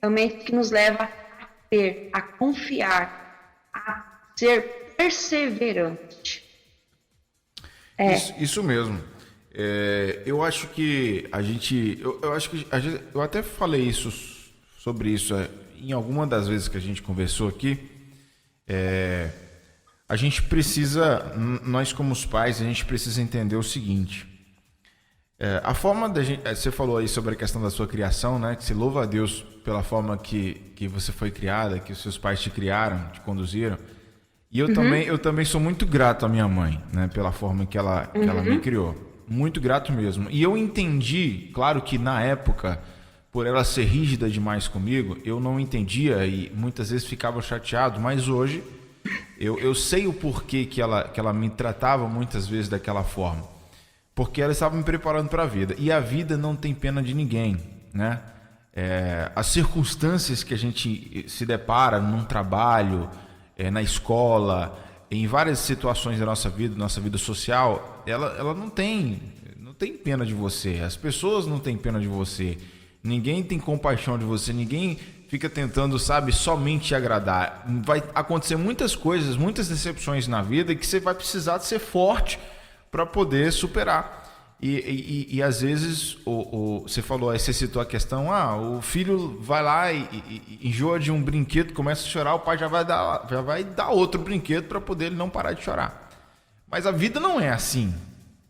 realmente que nos leva a ter, a confiar, a ser perseverante. Isso mesmo. Eu acho que eu até falei sobre isso em alguma das vezes que a gente conversou aqui. A gente precisa, nós como os pais, a gente precisa entender o seguinte. A forma da gente, você falou aí sobre a questão da sua criação, né? Que você louva a Deus pela forma que você foi criada, que os seus pais te criaram, te conduziram. E eu também sou muito grato à minha mãe, né? Pela forma que ela me criou. Muito grato mesmo. E eu entendi, claro que na época, por ela ser rígida demais comigo, eu não entendia e muitas vezes ficava chateado, mas hoje eu sei o porquê que ela me tratava muitas vezes daquela forma. Porque ela estava me preparando para a vida. E a vida não tem pena de ninguém, né? As circunstâncias que a gente se depara num trabalho, na escola, em várias situações da nossa vida social, ela não tem pena de você. As pessoas não têm pena de você. Ninguém tem compaixão de você. Ninguém fica tentando, somente te agradar. Vai acontecer muitas coisas, muitas decepções na vida que você vai precisar de ser forte para poder superar. E às vezes você falou, aí você citou a questão, o filho vai lá e enjoa de um brinquedo, começa a chorar, o pai já vai dar outro brinquedo para poder ele não parar de chorar. Mas a vida não é assim,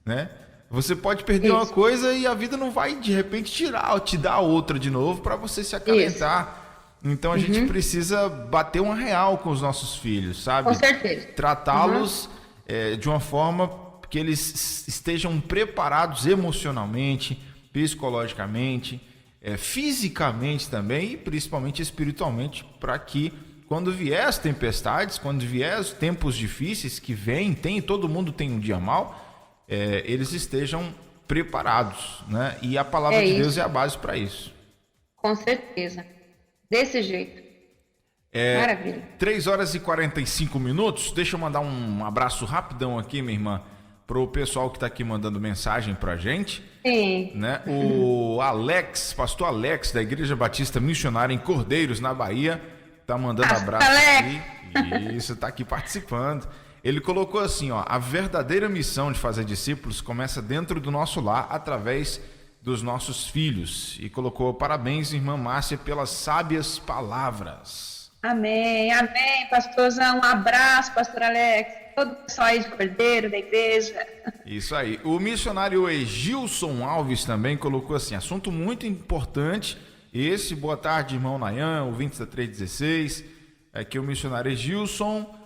né? Você pode perder uma coisa e a vida não vai de repente te dar outra de novo para você se acalentar. Então a gente precisa bater uma real com os nossos filhos, sabe? Com certeza. Tratá-los de uma forma que eles estejam preparados emocionalmente, psicologicamente, fisicamente também e principalmente espiritualmente, para que quando vier as tempestades, quando vier os tempos difíceis que vêm, todo mundo tem um dia mau, eles estejam preparados, né? E a palavra de Deus é a base para isso. Com certeza. Desse jeito. Maravilha. 3h45. Deixa eu mandar um abraço rapidão aqui, minha irmã, pro pessoal que está aqui mandando mensagem pra gente. Sim. Né? O Alex, pastor Alex, da Igreja Batista Missionária em Cordeiros, na Bahia, tá mandando abraço aqui. Isso, tá aqui participando. Ele colocou assim, ó: a verdadeira missão de fazer discípulos começa dentro do nosso lar, através dos nossos filhos. E colocou: parabéns, irmã Márcia, pelas sábias palavras. Amém, pastorzão. Um abraço, pastor Alex. Todo o pessoal aí de Cordeiro, da igreja. Isso aí. O missionário Egilson Alves também colocou assim: assunto muito importante esse. Boa tarde, irmão Nayan, ouvintes da 316. Aqui o missionário Egilson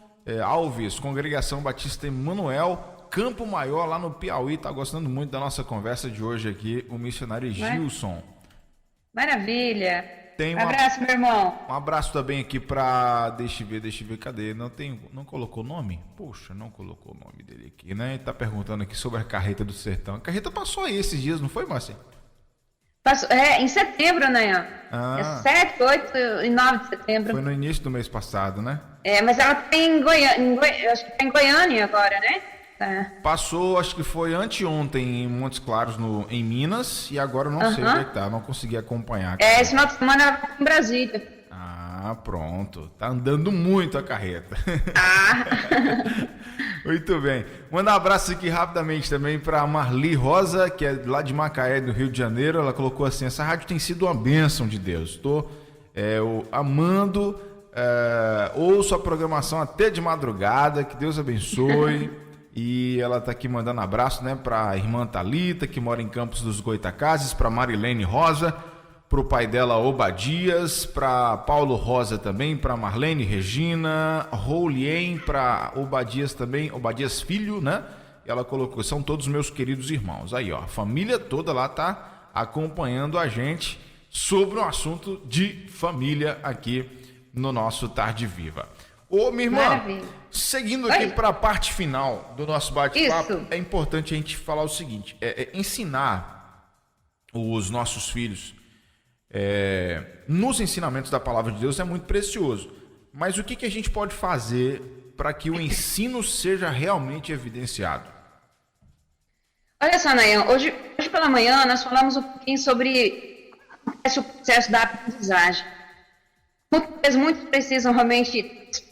Alves, Congregação Batista Emanuel, Campo Maior, lá no Piauí. Tá gostando muito da nossa conversa de hoje aqui, o missionário Egilson. Maravilha. Um abraço, meu irmão. Um abraço também aqui para... Deixa eu ver, cadê? Não colocou o nome? Poxa, não colocou o nome dele aqui, né? Ele tá perguntando aqui sobre a Carreta do Sertão. A carreta passou aí esses dias, não foi, Márcia? Passou, em setembro, né? 7, 8 e 9 de setembro. Foi no início do mês passado, né? Mas ela tá em Goiânia, acho que tá em Goiânia agora, né? Passou, acho que foi anteontem em Montes Claros, em Minas, e agora eu não sei onde é que tá, não consegui acompanhar. Esse final de semana ela tá em Brasília. Pronto, tá andando muito a carreta. Muito bem. Manda um abraço aqui rapidamente também para Marli Rosa, que é lá de Macaé, do Rio de Janeiro. Ela colocou assim: essa rádio tem sido uma bênção de Deus. Estou amando, ouço a programação até de madrugada, que Deus abençoe. E ela tá aqui mandando abraço, né, para a irmã Thalita, que mora em Campos dos Goitacazes, para Marilene Rosa, para o pai dela Obadias, para Paulo Rosa também, para Marlene Regina, Roulien, para Obadias também, Obadias Filho, né? E ela colocou: são todos meus queridos irmãos. Aí, ó, a família toda lá tá acompanhando a gente sobre um assunto de família aqui no nosso Tarde Viva. Ô, minha irmã, maravilha. Seguindo aqui para a parte final do nosso bate-papo, é importante a gente falar o seguinte: ensinar os nossos filhos nos ensinamentos da palavra de Deus é muito precioso. Mas o que a gente pode fazer para que o ensino seja realmente evidenciado? Olha só, Nayan, hoje pela manhã nós falamos um pouquinho sobre o processo da aprendizagem. Muitos precisam realmente,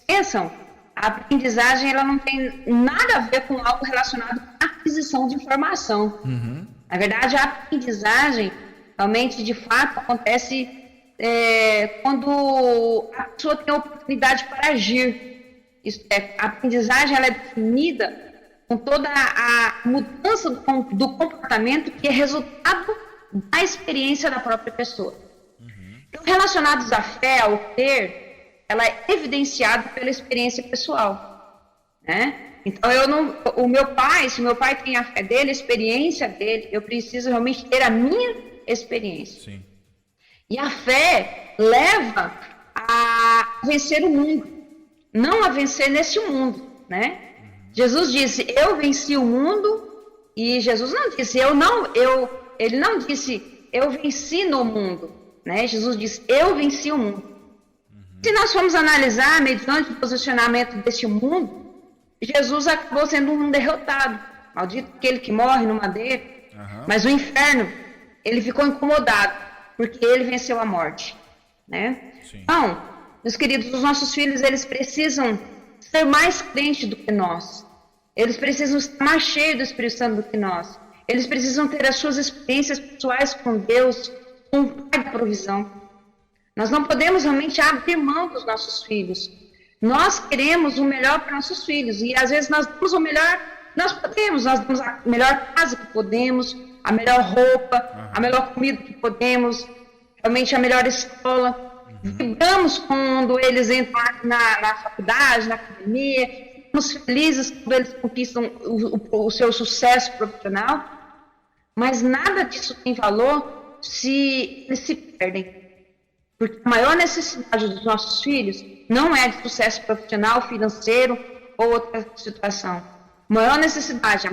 pensam, a aprendizagem ela não tem nada a ver com algo relacionado à aquisição de informação. Na verdade, a aprendizagem realmente, de fato, acontece quando a pessoa tem a oportunidade para agir. A aprendizagem ela é definida com toda a mudança do comportamento que é resultado da experiência da própria pessoa. Então, relacionados à fé, ao ter, ela é evidenciada pela experiência pessoal, né? Então, o meu pai, se meu pai tem a fé dele, a experiência dele, eu preciso realmente ter a minha experiência. Sim. E a fé leva a vencer o mundo, não a vencer nesse mundo, né? Jesus disse: eu venci o mundo, e Jesus não disse ele não disse eu venci no mundo, né? Jesus disse: eu venci o mundo. Se nós formos analisar mediante o posicionamento deste mundo, Jesus acabou sendo um derrotado, maldito aquele que morre no madeiro. Mas o inferno, ele ficou incomodado, porque ele venceu a morte, né? Sim. Então, meus queridos, os nossos filhos, eles precisam ser mais crentes do que nós. Eles precisam estar mais cheios do Espírito Santo do que nós. Eles precisam ter as suas experiências pessoais com Deus, com o Pai da provisão. Nós não podemos realmente abrir mão dos nossos filhos. Nós queremos o melhor para nossos filhos, e às vezes nós damos o melhor, nós damos a melhor casa que podemos, a melhor roupa, a melhor comida que podemos, realmente a melhor escola. Vibramos quando eles entram na faculdade, na academia, ficamos felizes quando eles conquistam o seu sucesso profissional, mas nada disso tem valor se eles se perdem. Porque a maior necessidade dos nossos filhos não é de sucesso profissional, financeiro ou outra situação, maior necessidade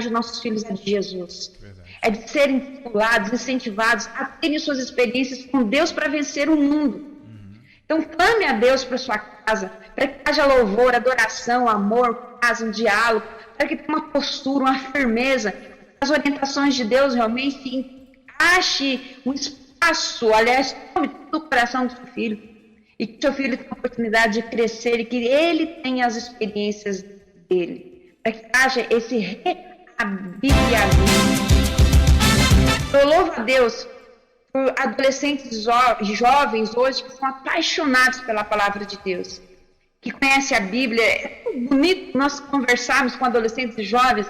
dos nossos filhos é de Jesus. Verdade. É de serem estimulados, incentivados a terem suas experiências com Deus para vencer o mundo. Então, clame a Deus para sua casa, para que haja louvor, adoração, amor, paz, um diálogo, para que tenha uma postura, uma firmeza, as orientações de Deus realmente ache um espaço, aliás, tome do coração do seu filho, e que seu filho tenha a oportunidade de crescer e que ele tenha as experiências dele, para que haja esse reabiamento. Eu louvo a Deus por adolescentes jovens hoje que são apaixonados pela palavra de Deus, que conhecem a Bíblia. É bonito nós conversarmos com adolescentes e jovens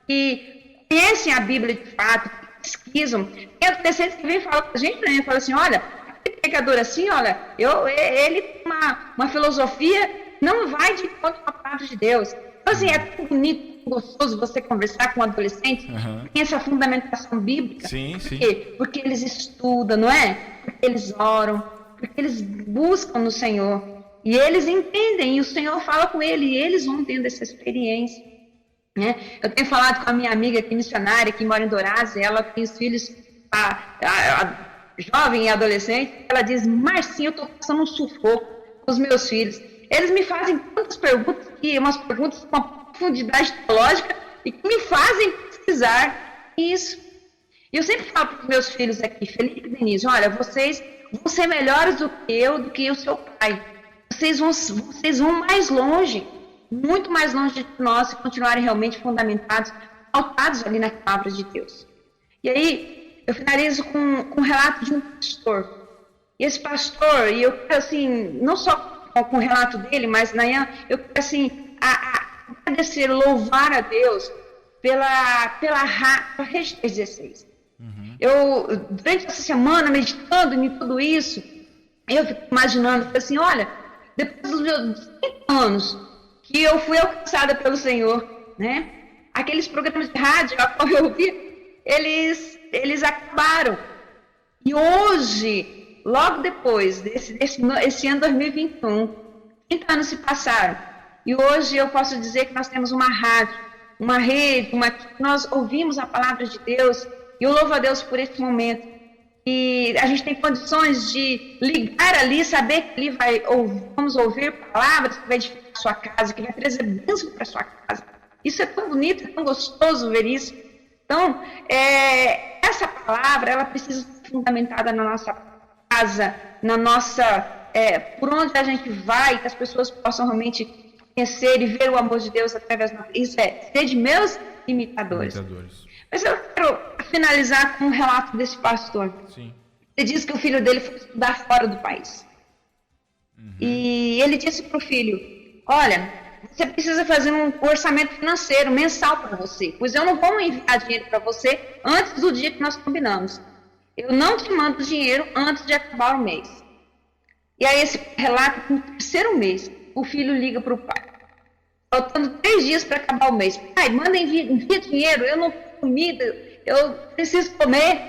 que conhecem a Bíblia de fato, que pesquisam. Tem adolescentes que vêm falar com a gente, né? Fala assim, olha, aquele pecador assim, olha, ele tem uma filosofia, não vai de encontro com a palavra de Deus. Então, assim, é tão bonito, gostoso você conversar com um adolescente que tem essa fundamentação bíblica. Sim, sim. Por quê? Porque eles estudam, não é? Porque eles oram, porque eles buscam no Senhor. E eles entendem, e o Senhor fala com ele, e eles vão tendo essa experiência. Né? Eu tenho falado com a minha amiga aqui, missionária, que mora em Dourados, ela tem os filhos, jovem e adolescente, ela diz, Marcinha, eu estou passando um sufoco com os meus filhos. Eles me fazem tantas perguntas, umas perguntas com uma profundidade teológica, e que me fazem pesquisar isso. E eu sempre falo para os meus filhos aqui, Felipe e Denise, olha, vocês vão ser melhores do que eu, do que o seu pai. Vocês vão mais longe, muito mais longe de nós, se continuarem realmente fundamentados, pautados ali na palavra de Deus. E aí, eu finalizo com um relato de um pastor. E esse pastor, e eu quero assim, não só com o relato dele, mas Nayan, eu quero assim, agradecer, louvar a Deus pela Rede 316. Eu, durante essa semana, meditando em tudo isso, eu fico imaginando, assim, olha, depois dos meus 30 anos que eu fui alcançada pelo Senhor, né? Aqueles programas de rádio a qual eu ouvi, eles acabaram. E hoje, logo depois esse ano 2021, 30 anos se passaram. E hoje eu posso dizer que nós temos uma rádio, uma rede, que nós ouvimos a palavra de Deus. E eu louvo a Deus por esse momento. E a gente tem condições de ligar ali, saber que ali vamos ouvir palavras que vai edificar a sua casa, que vai trazer bênção para a sua casa. Isso é tão bonito, é tão gostoso ver isso. Então, essa palavra, ela precisa ser fundamentada na nossa casa, na nossa, por onde a gente vai, que as pessoas possam realmente conhecer e ver o amor de Deus através da... Isso ser de meus imitadores. Mas eu quero finalizar com um relato desse pastor. Sim. Ele disse que o filho dele foi estudar fora do país. E ele disse para o filho, olha, você precisa fazer um orçamento financeiro mensal para você, pois eu não vou enviar dinheiro para você antes do dia que nós combinamos. Eu não te mando dinheiro antes de acabar o mês. E aí esse relato, no terceiro mês, o filho liga para o pai. Faltando 3 dias para acabar o mês. Pai, envia dinheiro, eu não tenho comida, eu preciso comer.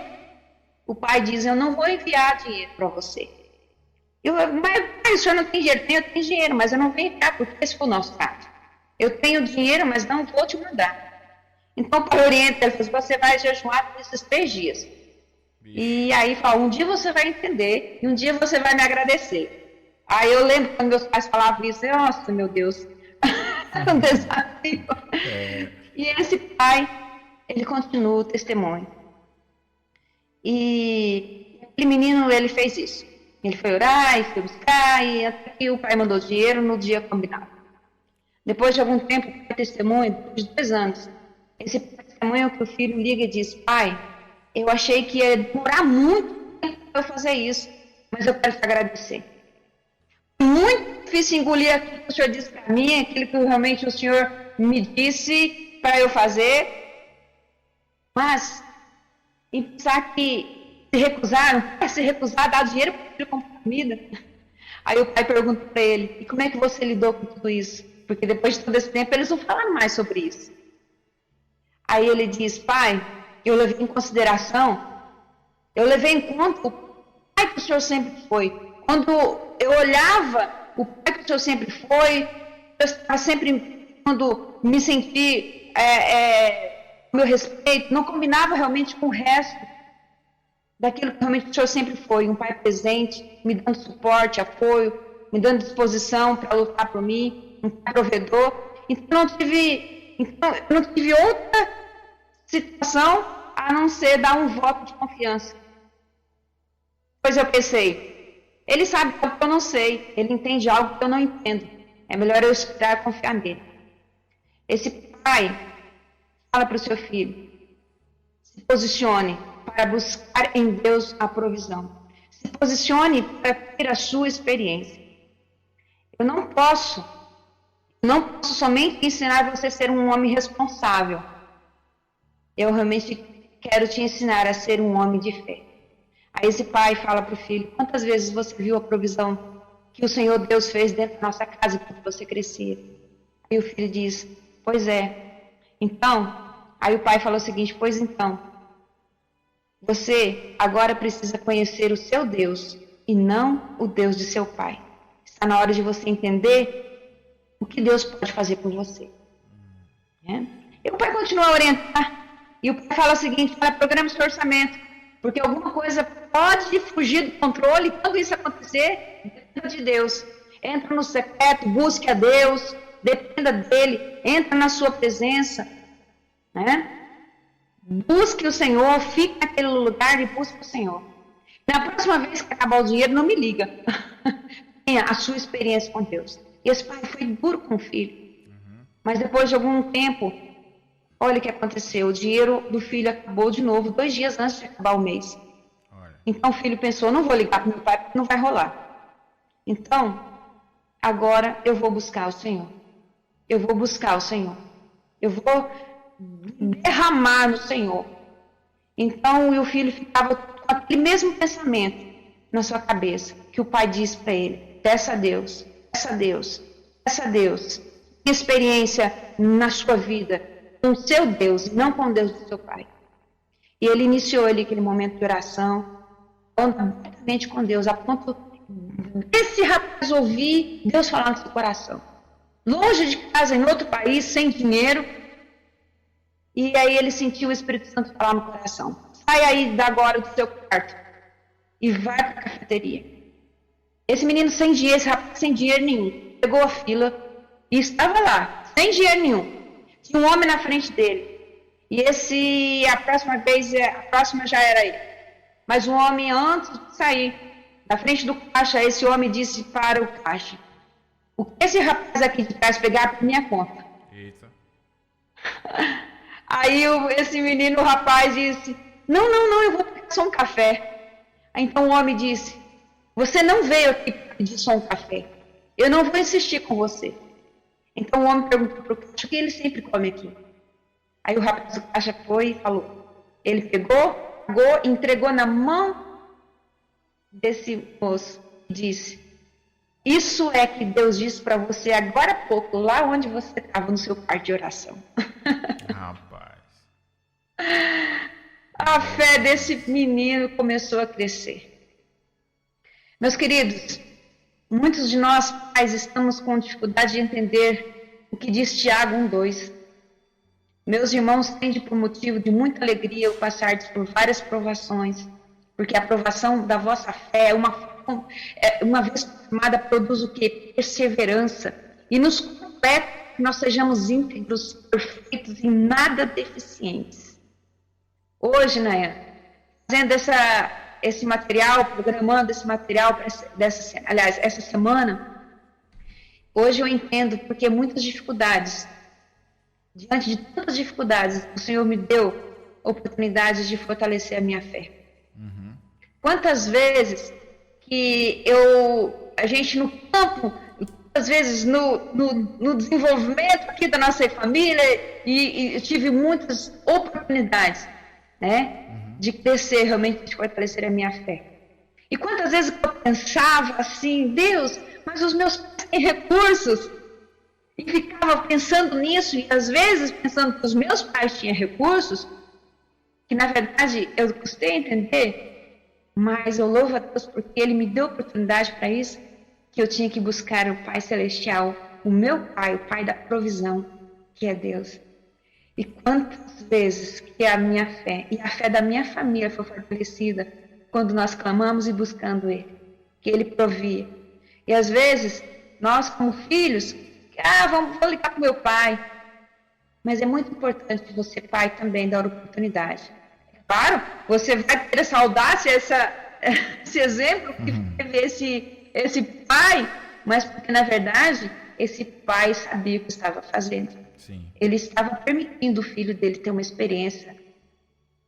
O pai diz, eu não vou enviar dinheiro para você. Mas o senhor não tem dinheiro? Eu tenho dinheiro, mas eu não vou enviar, porque esse foi o nosso caso. Eu tenho dinheiro, mas não vou te mandar. Então o pai orienta, ele diz, você vai jejuar por esses 3 dias. E aí fala, um dia você vai entender, e um dia você vai me agradecer. Aí eu lembro quando meus pais falavam isso, nossa, meu Deus, um desafio. E esse pai, ele continua o testemunho. E aquele menino, ele fez isso. Ele foi orar, e foi buscar, e até que o pai mandou dinheiro no dia combinado. Depois de algum tempo, o pai testemunha, depois de 2 anos, esse testemunho que o filho liga e diz, pai, eu achei que ia demorar muito tempo para eu fazer isso, mas eu quero te agradecer. Muito difícil engolir aquilo que o senhor disse para mim, aquilo que realmente o senhor me disse para eu fazer, mas em pensar que se recusar a dar dinheiro para o filho comprar comida. Aí o pai pergunta para ele, e como é que você lidou com tudo isso? Porque depois de todo esse tempo eles não falaram mais sobre isso. Aí ele diz, pai, eu levei em consideração, eu levei em conta o pai que o senhor sempre foi. Quando eu olhava o pai que o senhor sempre foi, eu estava sempre, quando me senti meu respeito, não combinava realmente com o resto daquilo que realmente o Senhor sempre foi, um pai presente, me dando suporte, apoio, me dando disposição para lutar por mim, um pai provedor. Então eu não tive outra situação a não ser dar um voto de confiança. Pois eu pensei, ele sabe algo que eu não sei, ele entende algo que eu não entendo. É melhor eu esperar e confiar nele. Esse pai fala para o seu filho, se posicione para buscar em Deus a provisão. Se posicione para ter a sua experiência. Eu não posso somente ensinar você a ser um homem responsável. Eu realmente quero te ensinar a ser um homem de fé. Aí esse pai fala para o filho, quantas vezes você viu a provisão que o Senhor Deus fez dentro da nossa casa quando você crescia? Aí o filho diz, pois é. Então, aí o pai fala o seguinte, pois então, você agora precisa conhecer o seu Deus e não o Deus de seu pai. Está na hora de você entender o que Deus pode fazer por você. E o pai continua a orientar. E o pai fala o seguinte, programe seu orçamento. Porque alguma coisa pode fugir do controle. Quando isso acontecer, dependa de Deus. Entra no secreto, busque a Deus, dependa dele, entra na sua presença. Busque o Senhor, fique naquele lugar e busque o Senhor. Na próxima vez que acabar o dinheiro, não me liga. Tenha a sua experiência com Deus. E esse pai foi duro com o filho. Mas depois de algum tempo, olha o que aconteceu. O dinheiro do filho acabou de novo, 2 dias antes de acabar o mês. Então o filho pensou, não vou ligar para o meu pai porque não vai rolar. Então, agora eu vou buscar o Senhor. Eu vou buscar o Senhor. Eu vou derramar no Senhor. Então o filho ficava com aquele mesmo pensamento na sua cabeça, que o pai disse para ele, peça a Deus, peça a Deus, peça a Deus. Tenha experiência na sua vida com o seu Deus, não com o Deus do seu pai. E ele iniciou ali aquele momento de oração, falando diretamente com Deus, a ponto desse rapaz ouvir Deus falar no seu coração. Longe de casa, em outro país, sem dinheiro. E aí ele sentiu o Espírito Santo falar no coração. Sai aí agora do seu quarto e vai para a cafeteria. Esse menino sem dinheiro, esse rapaz sem dinheiro nenhum, pegou a fila e estava lá, sem dinheiro nenhum. Tinha um homem na frente dele. E a próxima já era ele. Mas o homem, antes de sair da frente do caixa, esse homem disse para o caixa, o que esse rapaz aqui de trás pegar por minha conta? Eita. Aí esse menino, o rapaz, disse, não, eu vou pegar só um café. Aí, então o homem disse, você não veio aqui pedir só um café. Eu não vou insistir com você. Então o homem perguntou para o caixa, o que ele sempre come aqui? Aí o rapaz do caixa foi e falou, ele pegou, entregou na mão desse moço e disse, isso é que Deus disse para você agora há pouco, lá onde você estava no seu quarto de oração. Rapaz. A fé desse menino começou a crescer. Meus queridos, muitos de nós pais estamos com dificuldade de entender o que diz Tiago 1:2. Meus irmãos, tende por motivo de muita alegria o passardes por várias provações, porque a provação da vossa fé, uma vez formada, produz o quê? Perseverança. E nos completa que nós sejamos íntegros, perfeitos e nada deficientes. Hoje, fazendo esse material, programando esse material, essa semana, hoje eu entendo porque muitas dificuldades, diante de tantas dificuldades, o Senhor me deu oportunidades de fortalecer a minha fé. Quantas vezes que a gente no campo, às vezes no desenvolvimento aqui da nossa família, e eu tive muitas oportunidades, de crescer realmente, de fortalecer a minha fé. E quantas vezes eu pensava assim, Deus, mas os meus pais têm recursos, e ficava pensando nisso, e às vezes pensando que os meus pais tinham recursos, que na verdade eu custei a entender, mas eu louvo a Deus porque Ele me deu oportunidade para isso, que eu tinha que buscar o Pai Celestial, o meu Pai, o Pai da provisão, que é Deus. E quantas vezes que a minha fé e a fé da minha família foi fortalecida quando nós clamamos e buscando Ele, que Ele provia. E às vezes, nós como filhos, vou ligar para o meu pai. Mas é muito importante você, pai, também dar oportunidade. Claro, você vai ter essa audácia, esse exemplo que teve esse pai, mas porque na verdade esse pai sabia o que estava fazendo. Sim. Ele estava permitindo o filho dele ter uma experiência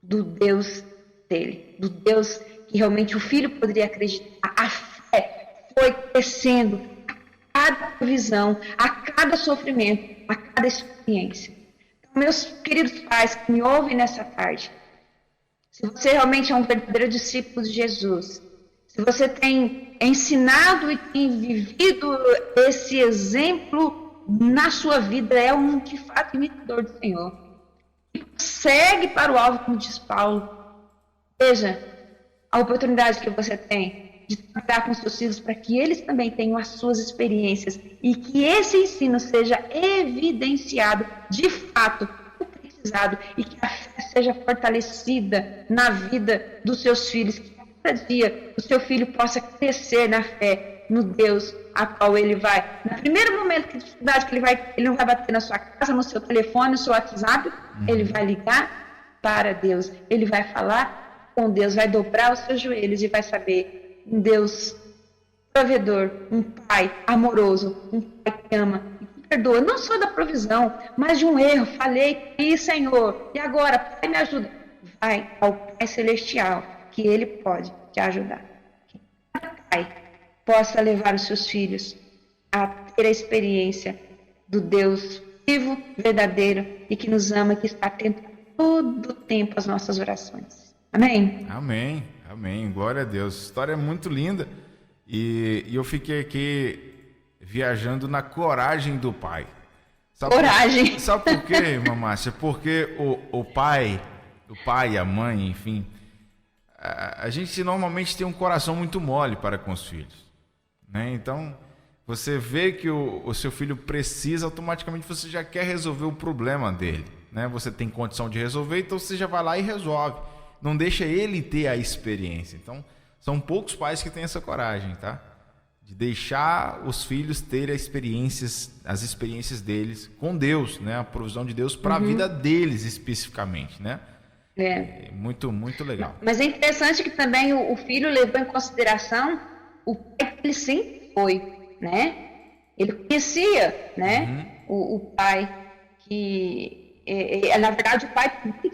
do Deus dele, do Deus que realmente o filho poderia acreditar. A fé foi crescendo a cada provisão, a cada sofrimento, a cada experiência. Então, meus queridos pais que me ouvem nessa tarde, se você realmente é um verdadeiro discípulo de Jesus, se você tem ensinado e tem vivido esse exemplo na sua vida, é um, de fato, imitador do Senhor. E segue para o alvo, como diz Paulo. Veja a oportunidade que você tem de trabalhar com seus filhos para que eles também tenham as suas experiências e que esse ensino seja evidenciado, de fato, precisado, e que a fé seja fortalecida na vida dos seus filhos, que cada dia o seu filho possa crescer na fé, no Deus a qual ele vai. No primeiro momento de dificuldade que ele não vai bater na sua casa, no seu telefone, no seu WhatsApp, ele vai ligar para Deus, ele vai falar com Deus, vai dobrar os seus joelhos e vai saber um Deus provedor, um pai amoroso, um pai que ama e que perdoa, não só da provisão, mas de um erro. Falei, Senhor, e agora, Pai, me ajuda. Vai ao Pai Celestial, que Ele pode te ajudar. Que cada pai possa levar os seus filhos a ter a experiência do Deus vivo, verdadeiro e que nos ama, que está atento todo o tempo às nossas orações. Amém? Amém, amém. Glória a Deus. História muito linda. E eu fiquei aqui viajando na coragem do pai. Coragem. Sabe por quê, irmã Márcia? Porque o pai, a mãe, enfim, a gente normalmente tem um coração muito mole para com os filhos, né? Então, você vê que o seu filho precisa, automaticamente você já quer resolver o problema dele, né? Você tem condição de resolver, então você já vai lá e resolve. Não deixa ele ter a experiência. Então, são poucos pais que têm essa coragem, tá? De deixar os filhos terem as experiências deles com Deus, né? A provisão de Deus para a vida deles especificamente, né? É muito, muito legal. Mas é interessante que também o filho levou em consideração o pai que ele sempre foi, né? Ele conhecia, né? O pai que, na verdade, o pai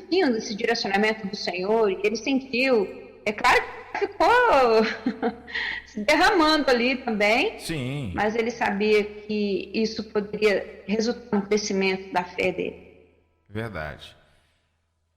tinha esse direcionamento do Senhor e ele sentiu. É claro que ficou se derramando ali também. Sim. Mas ele sabia que isso poderia resultar no crescimento da fé dele. Verdade.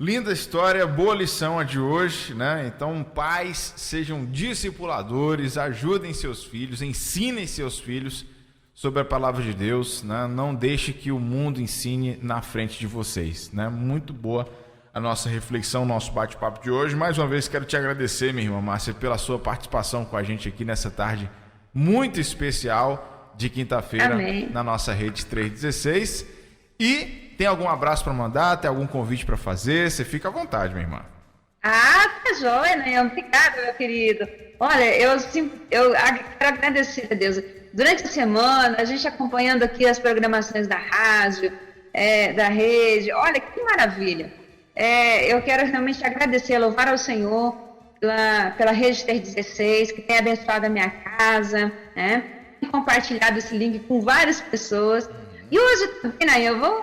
Linda história, boa lição a de hoje, né? Então, pais, sejam discipuladores, ajudem seus filhos, ensinem seus filhos sobre a palavra de Deus, né? Não deixe que o mundo ensine na frente de vocês, né? Muito boa a nossa reflexão, nosso bate-papo de hoje. Mais uma vez quero te agradecer, minha irmã Márcia, pela sua participação com a gente aqui nessa tarde muito especial de quinta-feira na nossa Rede 316. E tem algum abraço para mandar? Tem algum convite para fazer? Você fica à vontade, minha irmã. Tá joia, né? Obrigada, meu querido. Olha, eu quero agradecer a Deus. Durante a semana, a gente acompanhando aqui as programações da rádio, da rede. Olha, que maravilha. Eu quero realmente agradecer, louvar ao Senhor pela Rede 316, que tem abençoado a minha casa, né? Tem compartilhado esse link com várias pessoas. E hoje também,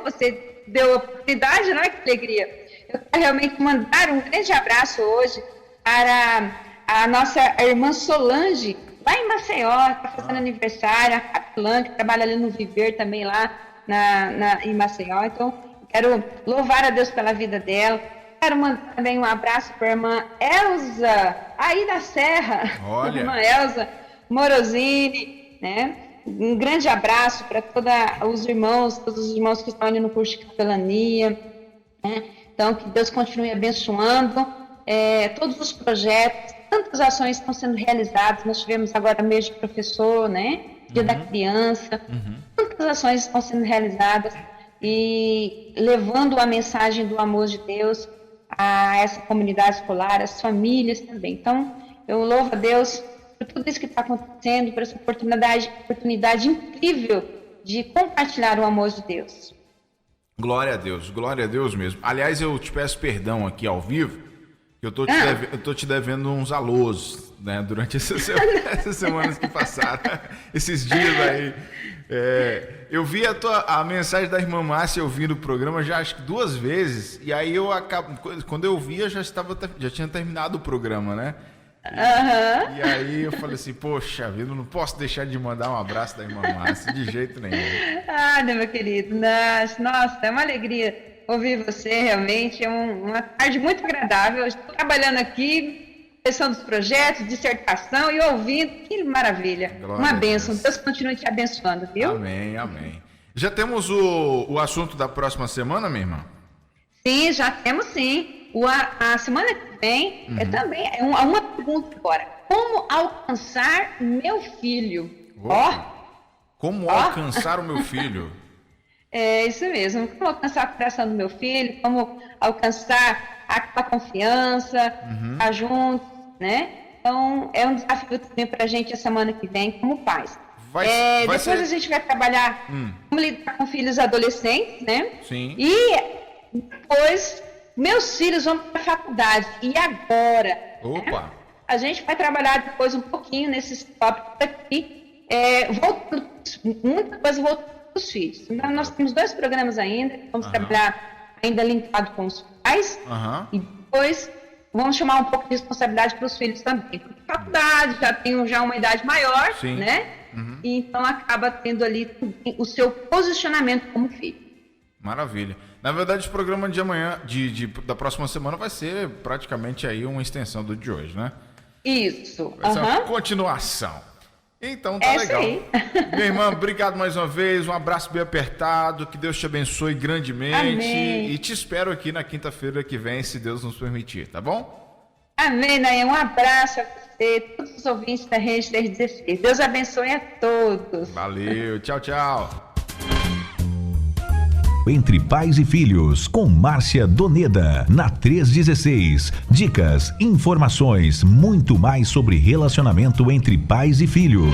você deu a oportunidade, não é? Que alegria. Eu quero realmente mandar um grande abraço hoje para a nossa irmã Solange, lá em Maceió, que está fazendo aniversário, a Capilã, que trabalha ali no Viver também lá em Maceió. Então, quero louvar a Deus pela vida dela. Quero mandar também um abraço para a irmã Elza, aí da Serra. Olha. Irmã Elza Morosini, né? Um grande abraço para todos os irmãos que estão ali no curso de capelania, né? Então, que Deus continue abençoando todos os projetos, tantas ações estão sendo realizadas. Nós tivemos agora mês de professor, né? Dia da criança, tantas ações estão sendo realizadas. e levando a mensagem do amor de Deus a essa comunidade escolar, as famílias também. Então, eu louvo a Deus por tudo isso que está acontecendo, por essa oportunidade incrível de compartilhar o amor de Deus. Glória a Deus mesmo. Aliás, eu te peço perdão aqui ao vivo, que eu tô te devendo uns alôs, né, durante essas semanas que passaram, esses dias aí. Eu vi a mensagem da irmã Márcia ouvindo o programa já acho que 2 vezes, e aí quando eu vi, eu já tinha terminado o programa, né? E aí eu falei assim, poxa vida, eu não posso deixar de mandar um abraço da irmã Márcia, de jeito nenhum. Meu querido, nossa, é uma alegria ouvir você, realmente, é uma tarde muito agradável. Eu estou trabalhando aqui, pensando nos projetos, dissertação e ouvindo, que maravilha. Glória uma bênção, Deus continue te abençoando, viu? Amém. Já temos o assunto da próxima semana, minha irmã? Sim, já temos sim. A semana que vem também uma pergunta agora. Como alcançar meu filho? Como alcançar o meu filho? É isso mesmo. Como alcançar o coração do meu filho? Como alcançar a confiança, estar juntos, né? Então, é um desafio também para a gente a semana que vem como pais. Depois a gente vai trabalhar como lidar com filhos adolescentes, né? Sim. E depois... Meus filhos vão para a faculdade. E agora? Opa! Né? A gente vai trabalhar depois um pouquinho nesses tópicos aqui. Muita coisa voltando para os filhos. Então, nós temos 2 programas ainda. Vamos trabalhar ainda linkado com os pais. E depois vamos chamar um pouco de responsabilidade para os filhos também. Porque a faculdade já tem uma idade maior, né? E então acaba tendo ali o seu posicionamento como filho. Maravilha. Na verdade, o programa de amanhã, da próxima semana, vai ser praticamente aí uma extensão do de hoje, né? Isso. Vai ser uma continuação. Então tá legal. Minha irmã, obrigado mais uma vez. Um abraço bem apertado. Que Deus te abençoe grandemente. Amém. E te espero aqui na quinta-feira que vem, se Deus nos permitir, tá bom? Amém, Nayan. Um abraço a você, todos os ouvintes da Rede 316. Deus abençoe a todos. Valeu. Tchau, tchau. Entre Pais e Filhos, com Márcia Doneda, na 316. Dicas, informações, muito mais sobre relacionamento entre pais e filhos.